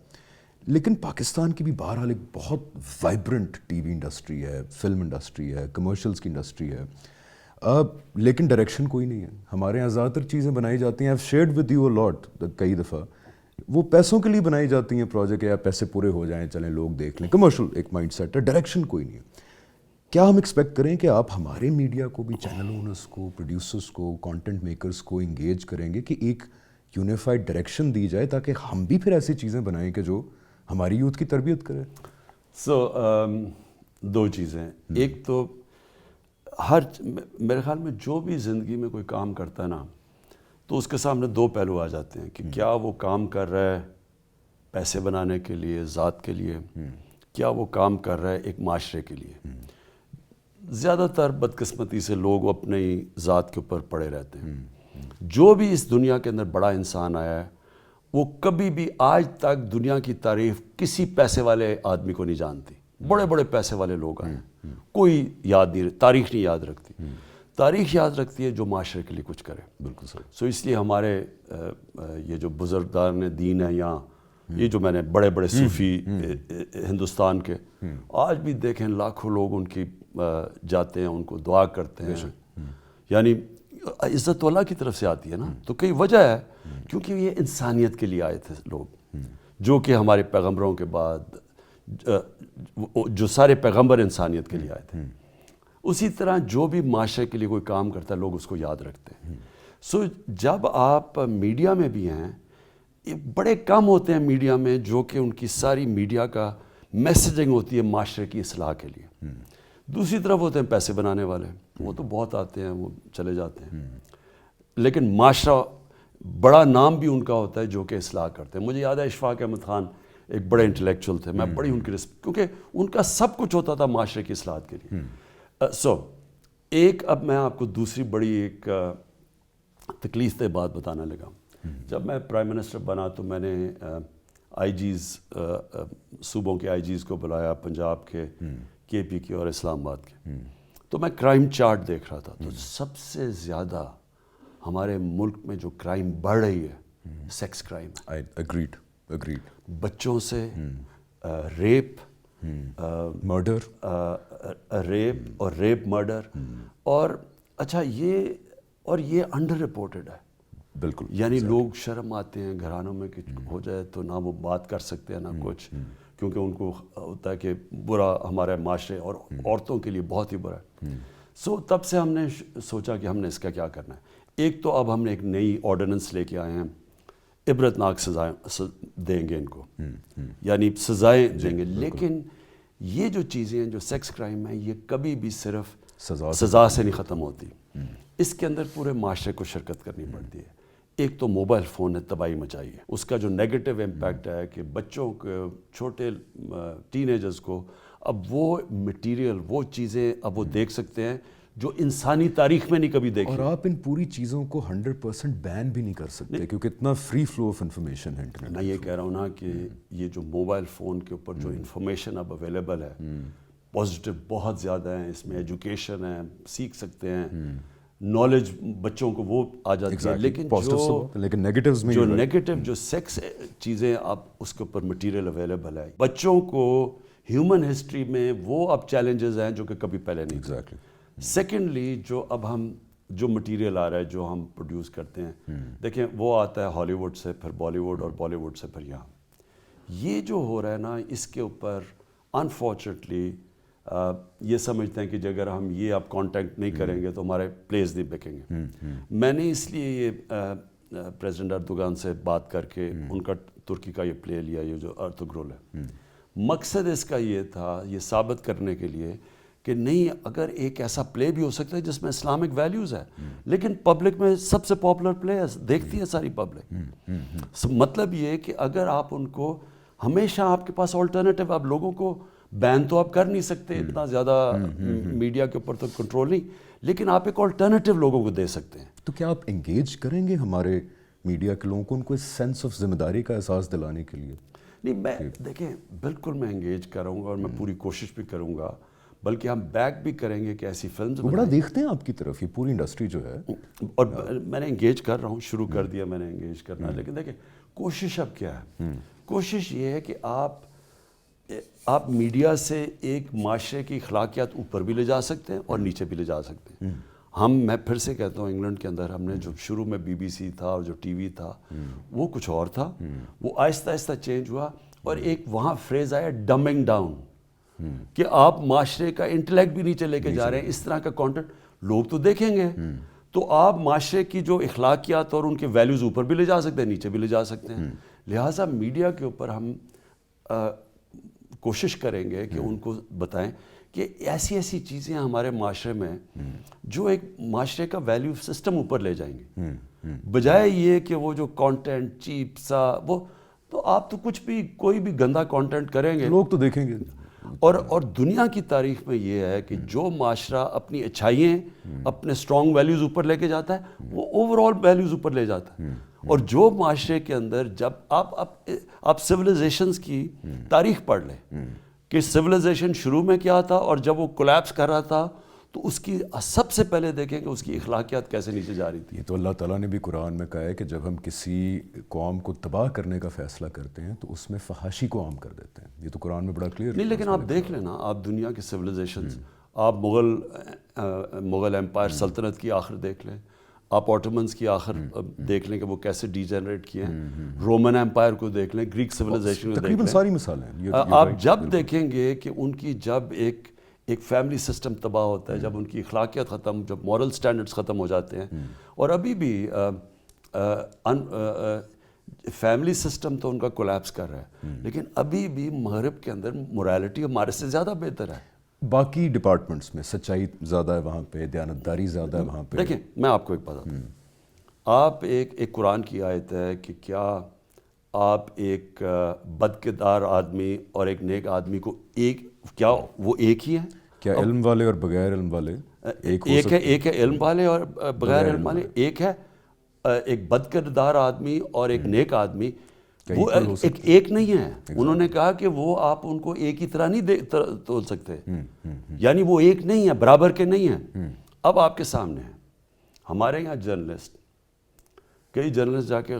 لیکن پاکستان کی بھی بہرحال ایک بہت وائبرنٹ ٹی وی انڈسٹری ہے, فلم انڈسٹری ہے, کمرشلز کی انڈسٹری ہے, لیکن ڈائریکشن کوئی نہیں ہے. ہمارے یہاں زیادہ تر چیزیں بنائی جاتی ہیں, I've shared with you a lot کئی دفعہ, وہ پیسوں کے لیے بنائی جاتی ہیں پروجیکٹ, یا پیسے پورے ہو جائیں چلیں لوگ دیکھ لیں, کمرشل ایک مائنڈ سیٹ ہے, ڈائریکشن کوئی نہیں ہے. کیا ہم ایکسپیکٹ کریں کہ آپ ہمارے میڈیا کو بھی, چینل اونرس کو, پروڈیوسرس کو, کانٹینٹ میکرس کو انگیج کریں گے کہ ایک یونیفائڈ ڈائریکشن دی جائے تاکہ ہم بھی پھر ایسی چیزیں بنائیں کہ جو ہماری یوتھ کی تربیت کرے؟ دو چیزیں. ایک تو میرے خیال میں جو بھی زندگی میں کوئی کام کرتا ہے نا, تو اس کے سامنے دو پہلو آ جاتے ہیں کہ کیا وہ کام کر رہا ہے پیسے بنانے کے لیے, ذات کے لیے, کیا وہ کام کر رہا ہے ایک معاشرے کے لیے. زیادہ تر بدقسمتی سے لوگ اپنی ذات کے اوپر پڑے رہتے ہیں. جو بھی اس دنیا کے اندر بڑا انسان آیا ہے وہ کبھی بھی آج تک دنیا کی تعریف کسی پیسے والے آدمی کو نہیں جانتی. بڑے بڑے پیسے والے لوگ آئے ہیں, کوئی یاد نہیں, تاریخ نہیں یاد رکھتی. تاریخ یاد رکھتی ہے جو معاشرے کے لیے کچھ کرے. بالکل صحیح. سو اس لیے ہمارے یہ جو بزرگان دین ہیں یہاں, یہ جو میں نے بڑے بڑے صوفی ہندوستان کے, آج بھی دیکھیں لاکھوں لوگ ان کی جاتے ہیں, ان کو دعا کرتے ہیں. یعنی عزت تو اللہ کی طرف سے آتی ہے نا. تو کئی وجہ ہے, کیونکہ یہ انسانیت کے لیے آئے تھے لوگ, جو کہ ہمارے پیغمبروں کے بعد جو سارے پیغمبر انسانیت کے لیے آئے تھے. اسی طرح جو بھی معاشرے کے لیے کوئی کام کرتا ہے لوگ اس کو یاد رکھتے ہیں. سو جب آپ میڈیا میں بھی ہیں, بڑے کم ہوتے ہیں میڈیا میں جو کہ ان کی ساری میڈیا کا میسیجنگ ہوتی ہے معاشرے کی اصلاح کے لیے. دوسری طرف ہوتے ہیں پیسے بنانے والے, وہ تو بہت آتے ہیں, وہ چلے جاتے ہیں, لیکن معاشرہ بڑا نام بھی ان کا ہوتا ہے جو کہ اصلاح کرتے ہیں. مجھے یاد ہے اشفاق احمد خان ایک بڑے انٹلیکچوئل تھے, میں بڑی ان کی کیونکہ ان کا سب کچھ ہوتا تھا معاشرے کی اصلاحات کے لیے. ایک اب میں آپ کو دوسری بڑی ایک تکلیف دہ بات بتانا لگا. جب میں پرائم منسٹر بنا تو میں نے آئی جیز, صوبوں کے آئی جیز کو بلایا, پنجاب کے, کے پی کے اور اسلام آباد کے. تو میں کرائم چارٹ دیکھ رہا تھا, تو سب سے زیادہ ہمارے ملک میں جو کرائم بڑھ رہی ہے سیکس کرائم. اگریڈ. بچوں سے ریپ, مرڈر, ریپ اور ریپ مرڈر, اور اچھا یہ انڈر رپورٹڈ ہے. بالکل. یعنی لوگ شرم آتے ہیں گھرانوں میں کہ ہو جائے تو نہ وہ بات کر سکتے ہیں نہ کچھ, کیونکہ ان کو ہوتا ہے کہ برا ہمارے معاشرے اور عورتوں کے لیے بہت ہی برا ہے. سو تب سے ہم نے سوچا کہ ہم نے اس کا کیا کرنا ہے. ایک تو اب ہم نے ایک نئی آرڈیننس لے کے آئے ہیں, عبرتناک سزائیں دیں گے ان کو, یعنی سزائیں دیں گے. لیکن یہ جو چیزیں ہیں جو سیکس کرائم ہیں یہ کبھی بھی صرف سزا سے نہیں ختم ہوتی. اس کے اندر پورے معاشرے کو شرکت کرنی پڑتی ہے. ایک تو موبائل فون نے تباہی مچائی ہے, اس کا جو نیگیٹو امپیکٹ ہے کہ بچوں کو, چھوٹے ٹین ایجرز کو اب وہ مٹیریل, وہ چیزیں اب وہ دیکھ سکتے ہیں جو انسانی تاریخ میں نہیں کبھی دیکھی. اور آپ ان پوری چیزوں کو 100% بین بھی نہیں کر سکتے کیونکہ اتنا فری فلو آف انفارمیشن ہے انٹرنیٹ. میں یہ کہہ رہا ہوں نا کہ یہ جو موبائل فون کے اوپر جو انفارمیشن اب اویلیبل ہے, پازیٹیو بہت زیادہ ہیں, اس میں ایجوکیشن ہے, سیکھ سکتے ہیں, نالج بچوں کو وہ آ جاتی ہے. لیکن جو نیگیٹو جو سیکس چیزیں آپ اس کے اوپر مٹیریل اویلیبل ہے, بچوں کو ہیومن ہسٹری میں وہ اب چیلنجز ہیں جو کہ کبھی پہلے نہیں تھے. سیکنڈلی جو اب ہم جو مٹیریل آ رہا ہے جو ہم پروڈیوس کرتے ہیں, دیکھیں وہ آتا ہے ہالی ووڈ سے, پھر بالی ووڈ, اور بالی ووڈ سے پھر یہاں. یہ جو ہو رہا ہے نا اس کے اوپر انفارچونیٹلی یہ سمجھتے ہیں کہ اگر ہم یہ اب کانٹیکٹ نہیں کریں گے تو ہمارے پلیز نہیں بکیں گے. میں نے اس لیے یہ پریزیڈنٹ اردوغان سے بات کر کے ان کا ترکی کا یہ پلے لیا, یہ جو ارتغرل ہے. مقصد اس کا یہ تھا یہ ثابت کرنے کے لیے کہ نہیں, اگر ایک ایسا پلے بھی ہو سکتا ہے جس میں اسلامک ویلیوز ہے, لیکن پبلک میں سب سے پاپولر پلے ہے, دیکھتی ہے ساری پبلک. مطلب یہ کہ اگر آپ ان کو ہمیشہ آپ کے پاس آلٹرنیٹیو, آپ لوگوں کو بین تو آپ کر نہیں سکتے, اتنا زیادہ میڈیا کے اوپر تو کنٹرول نہیں, لیکن آپ ایک آلٹرنیٹیو لوگوں کو دے سکتے ہیں. تو کیا آپ انگیج کریں گے ہمارے میڈیا کے لوگوں کو, ان کو اس سینس آف ذمہ داری کا احساس دلانے کے لیے؟ نہیں میں دیکھیں بالکل میں انگیج کروں گا اور میں پوری کوشش بھی کروں گا، بلکہ ہم بیک بھی کریں گے کہ ایسی فلمز بڑا دیکھتے ہیں آپ کی طرف یہ پوری انڈسٹری جو ہے، اور میں نے انگیج کر رہا ہوں، شروع کر دیا میں نے انگیج کرنا. لیکن دیکھیں کوشش اب کیا ہے، کوشش یہ ہے کہ آپ میڈیا سے ایک معاشرے کی اخلاقیات اوپر بھی لے جا سکتے ہیں اور نیچے بھی لے جا سکتے ہیں. میں پھر سے کہتا ہوں انگلینڈ کے اندر ہم نے جو شروع میں BBC تھا اور جو ٹی وی تھا وہ کچھ اور تھا، وہ آہستہ آہستہ چینج ہوا اور ایک وہاں فریز آیا ڈمنگ ڈاؤن، کہ آپ معاشرے کا انٹلیکٹ بھی نیچے لے کے جا رہے ہیں. اس طرح کا کانٹینٹ لوگ تو دیکھیں گے تو آپ معاشرے کی جو اخلاقیات اور ان کے ویلیوز اوپر بھی لے جا سکتے ہیں، نیچے بھی لے جا سکتے ہیں. لہٰذا میڈیا کے اوپر ہم کوشش کریں گے کہ ان کو بتائیں کہ ایسی ایسی چیزیں ہمارے معاشرے میں جو ایک معاشرے کا ویلیو سسٹم اوپر لے جائیں گے، بجائے یہ کہ وہ جو کانٹینٹ چیپ سا وہ تو آپ تو کچھ بھی کوئی بھی گندا کانٹینٹ کریں گے لوگ تو دیکھیں گے. اور دنیا کی تاریخ میں یہ ہے کہ جو معاشرہ اپنی اچھائییں اپنے اسٹرانگ ویلیوز اوپر لے کے جاتا ہے وہ اوور آل ویلیوز اوپر لے جاتا ہے. اور جو معاشرے کے اندر جب آپ سویلائزیشنز کی تاریخ پڑھ لیں کہ سویلائزیشن شروع میں کیا تھا اور جب وہ کولیپس کر رہا تھا تو اس کی سب سے پہلے دیکھیں کہ اس کی اخلاقیات کیسے نیچے جا رہی تھی. یہ تو اللہ تعالیٰ نے بھی قرآن میں کہا ہے کہ جب ہم کسی قوم کو تباہ کرنے کا فیصلہ کرتے ہیں تو اس میں فحاشی کو عام کر دیتے ہیں. یہ تو قرآن میں بڑا کلیئر نہیں، لیکن آپ دیکھ لینا، آپ دنیا کے سویلائزیشنز، آپ مغل امپائر سلطنت کی آخر دیکھ لیں، آپ آٹومنز کی آخر دیکھ لیں کہ وہ کیسے ڈی جنریٹ کیے ہیں، رومن امپائر کو دیکھ لیں، گریک سویلائزیشن کو دیکھ تقریباً لیں. ساری مثالیں ہیں. آپ جب دیکھیں گے کہ ان کی جب ایک فیملی سسٹم تباہ ہوتا ہے، جب ان کی اخلاقیات ختم، جب مورل سٹینڈرڈز ختم ہو جاتے ہیں، اور ابھی بھی فیملی سسٹم تو ان کا کولیپس کر رہا ہے، لیکن ابھی بھی مغرب کے اندر موریلٹی ہمارے سے زیادہ بہتر ہے. باقی ڈپارٹمنٹس میں سچائی زیادہ ہے وہاں پہ، دیانتداری زیادہ ہے وہاں پہ. دیکھیں میں آپ کو ایک بات بتاتا ہوں، آپ ایک قرآن کی آیت ہے کہ کیا آپ ایک بد کردار آدمی اور ایک نیک آدمی کو کیا وہ ایک ہی ہیں؟ کیا علم والے اور بغیر علم والے ایک ہے علم والے اور بغیر علم والے، ایک ہے ایک بد کردار آدمی اور ایک نیک آدمی، وہ ایک نہیں ہے. انہوں نے کہا کہ وہ آپ ان کو ایک ہی طرح نہیں تول سکتے، یعنی وہ ایک نہیں ہے، برابر کے نہیں ہیں. اب آپ کے سامنے ہیں ہمارے یہاں جرنلسٹ، کئی جرنلسٹ جا کے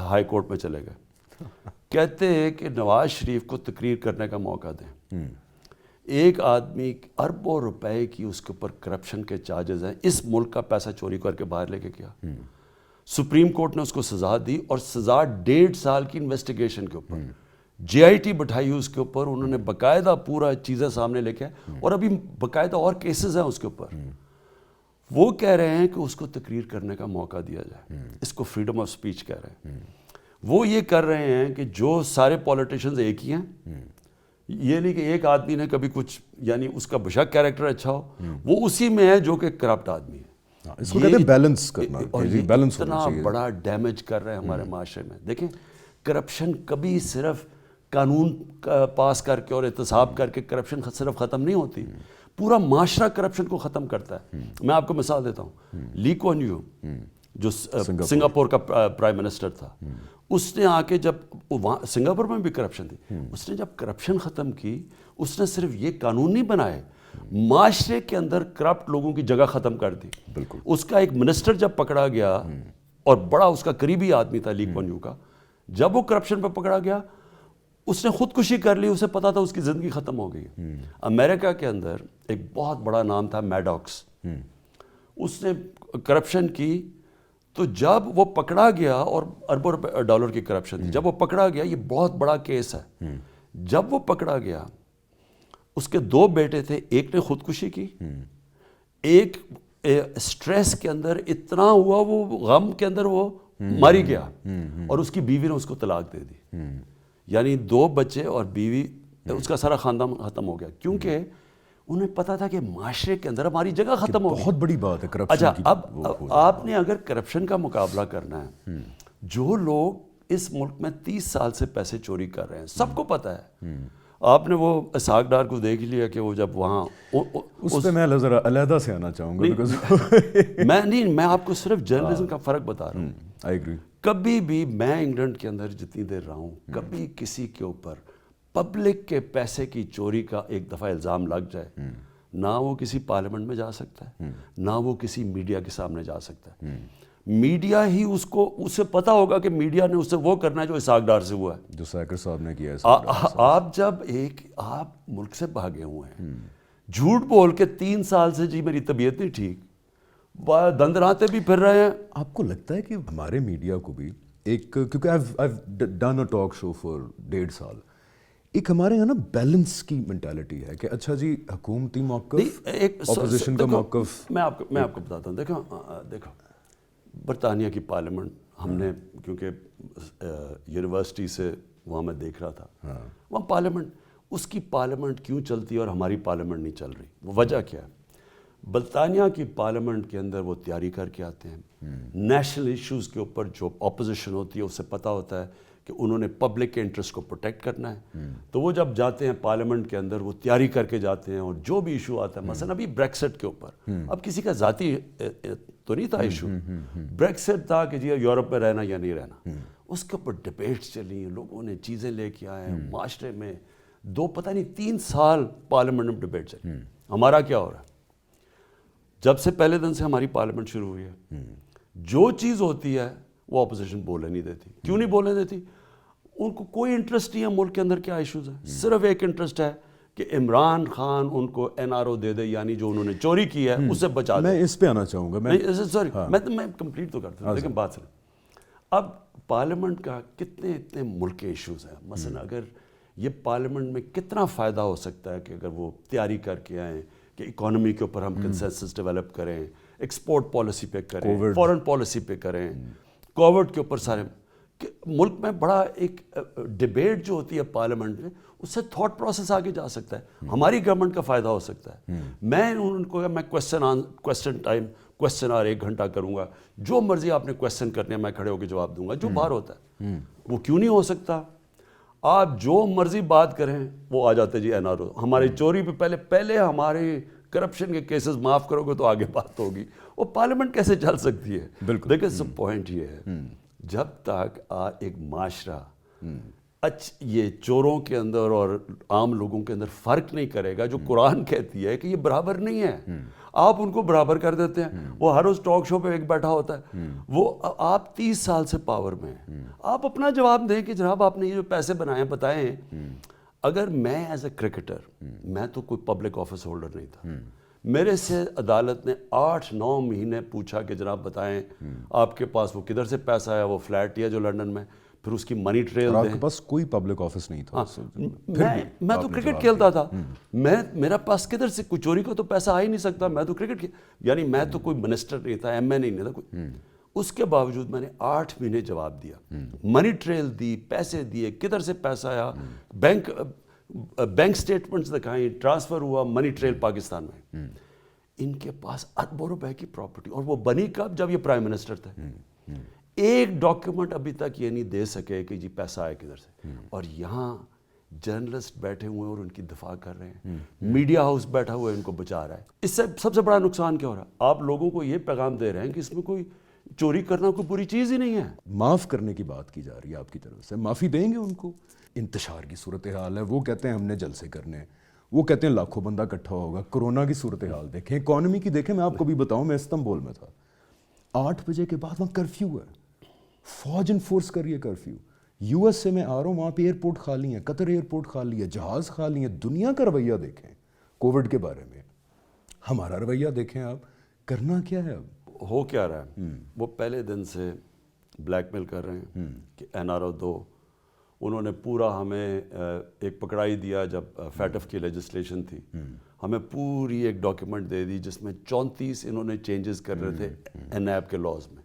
ہائی کورٹ میں چلے گئے، کہتے ہیں کہ نواز شریف کو تقریر کرنے کا موقع دیں. ایک آدمی اربوں روپے کی اس کے اوپر کرپشن کے چارجز ہیں، اس ملک کا پیسہ چوری کر کے باہر لے کے گیا. سپریم کورٹ نے اس کو سزا دی اور سزا 1.5 سال کی انویسٹیگیشن کے اوپر، JIT بٹھائی اس کے اوپر، انہوں نے باقاعدہ پورا چیزیں سامنے لے کے، اور ابھی باقاعدہ اور کیسز ہیں اس کے اوپر. وہ کہہ رہے ہیں کہ اس کو تقریر کرنے کا موقع دیا جائے، اس کو فریڈم آف سپیچ کہہ رہے ہیں. وہ یہ کر رہے ہیں کہ جو سارے پولیٹیشنز ایک ہی ہیں، یہ نہیں کہ ایک آدمی نے کبھی کچھ یعنی اس کا بشک کیریکٹر اچھا ہو، وہ اسی میں ہے جو کہ کرپٹ آدمی ہے. اس کو کہتے ہیں بیلنس کرنا، اور یہ بیلنس ہونا اتنا چاہیے. بڑا ڈیمیج کر رہے ہیں ہمارے معاشرے میں. دیکھیں کرپشن کبھی صرف قانون پاس کر کے اور احتساب کر کے کرپشن صرف ختم نہیں ہوتی، پورا معاشرہ کرپشن کو ختم کرتا ہے. میں آپ کو مثال دیتا ہوں، لی کوان یو جو سنگاپور کا پرائم منسٹر تھا، اس نے آ کے جب سنگاپور میں بھی کرپشن تھی، اس نے جب کرپشن ختم کی، اس نے صرف یہ قانون نہیں بنائے، معاشرے کے اندر کرپٹ لوگوں کی جگہ ختم کر دی. بالکل. اس کا ایک منسٹر جب پکڑا گیا اور بڑا اس کا قریبی آدمی تھا لی کوان یو کا، جب وہ کرپشن پہ پکڑا گیا اس نے خودکشی کر لی، اسے پتا تھا اس کی زندگی ختم ہو گئی. امریکہ کے اندر ایک بہت بڑا نام تھا میڈوکس، اس نے کرپشن کی، تو جب وہ پکڑا گیا، اور اربوں ڈالر کی کرپشن تھی، جب وہ پکڑا گیا، یہ بہت بڑا کیس ہے، جب وہ پکڑا گیا اس کے 2 بیٹے تھے، ایک نے خودکشی کی، ایک سٹریس کے اندر اتنا ہوا وہ غم کے اندر وہ ماری گیا، اور اس کی بیوی نے اس کو طلاق دے دی. یعنی 2 بچے اور بیوی، اس کا سارا خاندان ختم ہو گیا، کیونکہ انہیں پتا تھا کہ معاشرے کے اندر ہماری جگہ ختم ہو گئی. بہت بڑی بات ہے کرپشن اچھا کی. اب آپ نے اگر کرپشن کا مقابلہ کرنا ہے، جو لوگ اس ملک میں 30 سال سے پیسے چوری کر رہے ہیں، سب کو پتا ہے. آپ نے وہ اسحاق ڈار کو دیکھ لیا کہ وہ جب وہاں اس پہ میں ذرا علیحدہ سے آنا چاہوں گا. میں آپ کو صرف جرنلزم کا فرق بتا رہا ہوں. I agree. کبھی بھی میں انگلینڈ کے اندر جتنی دیر رہا ہوں کبھی کسی کے اوپر پبلک کے پیسے کی چوری کا ایک دفعہ الزام لگ جائے نہ وہ کسی پارلیمنٹ میں جا سکتا ہے نہ وہ کسی میڈیا کے سامنے جا سکتا ہے. میڈیا ہی اسے پتا ہوگا کہ میڈیا نے اسے وہ کرنا ہے جو اسحاق ڈار سے ہوا ہے, جو سیکر صاحب نے کیا ہے. آپ جب آپ ملک سے بھاگے ہوئے ہیں, جھوٹ بول کے 3 سال سے جی میری طبیعت نہیں ٹھیک, دندراتے بھی پھر رہے ہیں. آپ کو لگتا ہے کہ ہمارے میڈیا کو بھی ایک, کیونکہ I've done a talk show for 1.5 سال, ایک ہمارے یہاں نا بیلنس کی مینٹالٹی ہے کہ اچھا جی حکومتی موقف, اپوزیشن کا موقف. میں آپ کو بتاتا ہوں. دیکھو برطانیہ کی پارلیمنٹ ہم نے, کیونکہ یونیورسٹی سے وہاں میں دیکھ رہا تھا, وہاں پارلیمنٹ, اس کی پارلیمنٹ کیوں چلتی ہے اور ہماری پارلیمنٹ نہیں چل رہی, وہ وجہ کیا ہے؟ برطانیہ کی پارلیمنٹ کے اندر وہ تیاری کر کے آتے ہیں, نیشنل ایشوز کے اوپر جو اپوزیشن ہوتی ہے اسے پتہ ہوتا ہے کہ انہوں نے پبلک کے انٹرسٹ کو پروٹیکٹ کرنا ہے, تو وہ جب جاتے ہیں پارلیمنٹ کے اندر وہ تیاری کر کے جاتے ہیں, اور جو بھی ایشو آتا ہے, مثلا ابھی بریکسٹ کے اوپر, اب کسی کا ذاتی تو نہیں تھا ایشو, بریکسٹ تھا کہ جی یورپ میں رہنا یا نہیں رہنا, اس کے اوپر ڈبیٹس چلی, لوگوں نے چیزیں لے کے آئے ہیں معاشرے میں, 3 سال پارلیمنٹ میں ڈبیٹ چلی. ہمارا کیا ہو رہا ہے؟ جب سے پہلے دن سے ہماری پارلیمنٹ شروع ہوئی ہے, جو چیز ہوتی ہے وہ اپوزیشن بولنے نہیں دیتی. کیوں نہیں بولنے دیتی؟ ان کو کوئی انٹرسٹ نہیں ہے ملک کے اندر کیا ایشوز ہیں, صرف ایک انٹرسٹ ہے کہ عمران خان ان کو NRO دے دے, یعنی جو انہوں نے چوری کی ہے اسے بچا دے. میں اس پہ آنا چاہوں گا. سوری, میں کمپلیٹ تو کرتا ہوں, لیکن بات سنیں. اب پارلیمنٹ کا اتنے ملک کے ایشوز ہیں, مثلا اگر یہ پارلیمنٹ میں کتنا فائدہ ہو سکتا ہے کہ اگر وہ تیاری کر کے آئیں کہ اکانومی کے اوپر ہم کنسنسس ڈیولپ کریں, ایکسپورٹ پالیسی پہ کریں, فورن پالیسی پہ کریں, کووڈ کے اوپر سارے ملک میں بڑا ایک ڈیبیٹ جو ہوتی ہے پارلیمنٹ میں, اس سے تھاٹ پروسیس آگے جا سکتا ہے, ہماری گورنمنٹ کا فائدہ ہو سکتا ہے. میں ان کو میں کوسچن ٹائم, کوسچن آر 1 گھنٹہ کروں گا, جو مرضی آپ نے کوسچن کرنے ہیں میں کھڑے ہو کے جواب دوں گا, جو باہر ہوتا ہے. وہ کیوں نہیں ہو سکتا؟ آپ جو مرضی بات کریں وہ آ جاتے جی NRO, ہماری چوری پہ پہلے ہمارے کرپشن کے کیسز معاف کرو گے تو آگے بات ہوگی. وہ پارلیمنٹ کیسے چل سکتی ہے؟ بالکل. دیکھیں سب پوائنٹ یہ ہے, جب تک ایک معاشرہ یہ چوروں کے اندر اور عام لوگوں کے اندر فرق نہیں کرے گا, جو قرآن کہتی ہے کہ یہ برابر نہیں ہے, آپ ان کو برابر کر دیتے ہیں. وہ ہر روز ٹاک شو پہ ایک بیٹھا ہوتا ہے, وہ آپ 30 سال سے پاور میں ہیں, آپ اپنا جواب دیں کہ جناب آپ نے یہ جو پیسے بنائے ہیں بتائیں. اگر میں ایز اے کرکٹر, میں تو کوئی پبلک آفس ہولڈر نہیں تھا, میرے سے عدالت نے 8-9 مہینے پوچھا کہ جناب بتائیں آپ کے پاس وہ کدھر سے پیسہ آیا, وہ فلیٹ لیا جو لنڈن میں, پھر اس کی منی ٹریل دیں. آپ کے پاس کوئی پبلک آفس نہیں تھا؟ میں تو کرکٹ کھیلتا تھا, میرا پاس کدھر سے کوئی چوری کا تو پیسہ آ ہی نہیں سکتا, میں تو کرکٹ یعنی میں تو کوئی منسٹر نہیں تھا, MA نہیں تھا کوئی. اس کے باوجود میں نے 8 مہینے جواب دیا, منی ٹریل دی, پیسے دیے, کدھر سے پیسہ آیا, بینک سٹیٹمنٹس دکھائیں, ٹرانسفر ہوا, منی ٹریل پاکستان میں. ان کے پاس اربوں روپے کی پراپرٹی, اور وہ بنی کب؟ جب یہ پرائم منسٹر تھے. ایک ڈاکیومنٹ ابھی تک یہ نہیں دے سکے کہ جی پیسہ آئے کدھر سے. اور یہاں جرنلسٹ بیٹھے ہوئے اور ان کی دفاع کر رہے ہیں, میڈیا ہاؤس بیٹھا ہوا ہے ان کو بچا رہا ہے. اس سے سب سے بڑا نقصان کیا ہو رہا ہے؟ آپ لوگوں کو یہ پیغام دے رہے ہیں کہ اس میں کوئی چوری کرنا کوئی بری چیز ہی نہیں ہے. معاف کرنے کی بات کی جا رہی ہے آپ کی طرف سے, معافی دیں گے ان کو؟ انتشار کی صورتحال ہے, وہ کہتے ہیں ہم نے جلسے کرنے ہیں, وہ کہتے ہیں لاکھوں بندہ اکٹھا ہوگا. کورونا کی صورتحال دیکھیں, اکانومی کی دیکھیں. میں آپ کو بھی بتاؤں, میں استنبول میں تھا, 8 بجے کے بعد وہاں کرفیو ہے, فوج انفورس کر رہی ہے کرفیو. USA میں آ رہا ہوں, وہاں پہ ایئرپورٹ خالی ہیں, قطر ایئرپورٹ خالی ہے, جہاز خالی ہیں. دنیا کا رویہ دیکھیں کووڈ کے بارے میں, ہمارا رویہ دیکھیں آپ. کرنا کیا ہے اب؟ ہو کیا رہا ہے؟ وہ پہلے دن سے بلیک میل کر رہے ہیں کہ NRO دو. انہوں نے پورا ہمیں ایک پکڑائی دیا جب فیٹف کی لیجسلیشن تھی, ہمیں پوری ایک ڈاکیومنٹ دے دی جس میں 34 انہوں نے چینجز کر رہے تھے NAB کے لاز میں.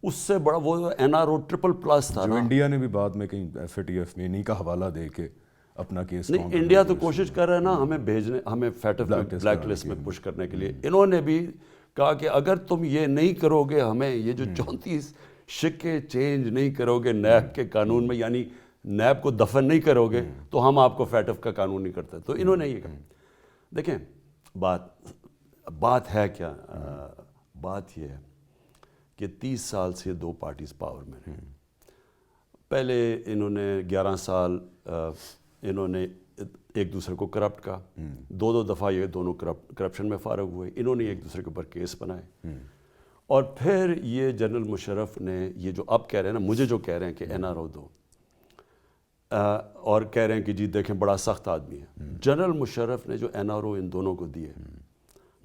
اس سے بڑا وہ NRO ++ تھا, جو انڈیا نے بھی بعد میں کہیں FATF میں انہی کا حوالہ دے کے اپنا کیس. نہیں, انڈیا تو کوشش کر رہا ہے نا ہمیں بھیجنے, ہمیں فیٹف بلیک لسٹ میں پش کرنے کے لیے. انہوں نے بھی کہا کہ اگر تم یہ نہیں کرو گے, ہمیں یہ جو 34 شکے چینج نہیں کرو گے NAB کے قانون میں, یعنی NAB کو دفن نہیں کرو گے, تو ہم آپ کو فیٹف کا قانون نہیں کرتے. تو انہوں نے یہ کہا. دیکھیں بات ہے کیا, بات یہ ہے کہ 30 سال سے 2 پارٹیز پاور میں رہیں. پہلے انہوں نے 11 سال انہوں نے ایک دوسرے کو کرپٹ کہا, 2 دفعہ یہ دونوں کرپشن میں فارغ ہوئے, انہوں نے ایک دوسرے کے اوپر کیس بنائے. اور پھر یہ جنرل مشرف نے یہ جو اب کہہ رہے ہیں نا, مجھے جو کہہ رہے ہیں کہ NRO دو, اور کہہ رہے ہیں کہ جی دیکھیں بڑا سخت آدمی ہے. جنرل مشرف نے جو NRO ان دونوں کو دیے,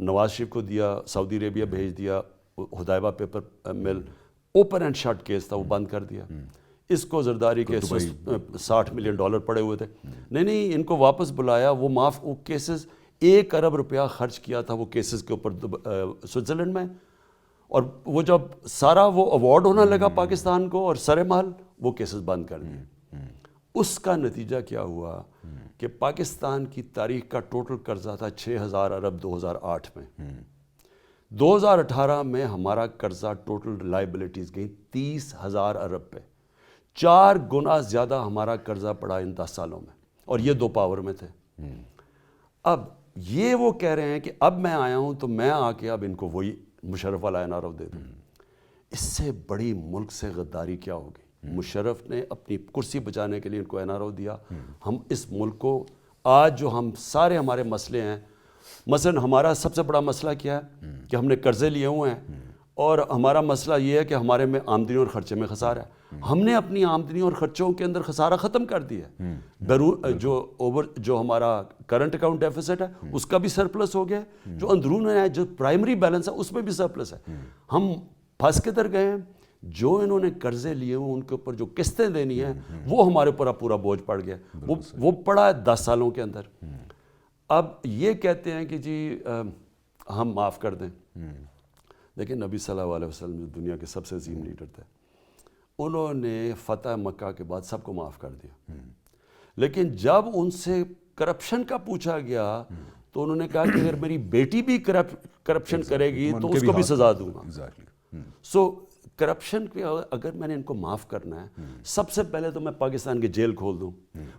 نواز شریف کو دیا, سعودی عربیہ بھیج دیا, حدیبہ پیپر مل اوپن اینڈ شٹ کیس تھا وہ بند کر دیا. اس کو زرداری کے $60 ملین پڑے ہوئے تھے, نہیں ان کو واپس بلایا, وہ وہ کیسز $1 ارب خرچ کیا تھا وہ کیسز کے اوپر سوئٹزرلینڈ میں, اور وہ جب سارا وہ ایوارڈ ہونا لگا پاکستان کو اور سر مال, وہ کیسز بند کر دیے. اس کا نتیجہ کیا ہوا کہ پاکستان کی تاریخ کا ٹوٹل قرضہ تھا 6,000 ارب 2008 میں. 2018 میں ہمارا قرضہ ٹوٹل لائبلٹیز گئی 30,000 ارب پہ, 4 گنا زیادہ ہمارا قرضہ پڑا ان 10 سالوں میں, اور یہ 2 پاور میں تھے. اب یہ وہ کہہ رہے ہیں کہ اب میں آیا ہوں تو میں آ کے اب ان کو وہی مشرف والا NRO دے دوں. اس سے بڑی ملک سے غداری کیا ہوگی؟ مشرف نے اپنی کرسی بچانے کے لیے ان کو NRO دیا. ہم اس ملک کو آج جو ہم سارے ہمارے مسئلے ہیں, مثلا ہمارا سب سے بڑا مسئلہ کیا ہے کہ ہم نے قرضے لیے ہوئے ہیں, اور ہمارا مسئلہ یہ ہے کہ ہمارے میں آمدنی اور خرچے میں خسارہ ہے. ہم نے اپنی آمدنی اور خرچوں کے اندر خسارہ ختم کر دیا ہے. جو ہمارا کرنٹ اکاؤنٹ ڈیفیسٹ ہے اس کا بھی سرپلس ہو گیا ہے, جو اندرون ہے جو پرائمری بیلنس ہے اس میں بھی سرپلس ہے. ہم پھنس کے در گئے ہیں. جو انہوں نے قرضے لیے ہیں ان کے اوپر جو قسطیں دینی ہیں وہ ہمارے اوپر پورا بوجھ پڑ گیا, وہ پڑا ہے 10 سالوں کے اندر. اب یہ کہتے ہیں کہ جی ہم معاف کر دیں. دیکھیں نبی صلی اللہ علیہ وسلم جو دنیا کے سب سے عظیم لیڈر تھے, انہوں نے فتح مکہ کے بعد سب کو معاف کر دیا. لیکن جب ان سے کرپشن کا پوچھا گیا تو انہوں نے کہا کہ اگر میری بیٹی بھی کرپشن کرے گی تو اس کو بھی سزا دوں گا. سو کرپشن کے اگر میں نے ان کو معاف کرنا ہے, سب سے پہلے تو میں پاکستان کی جیل کھول دوں.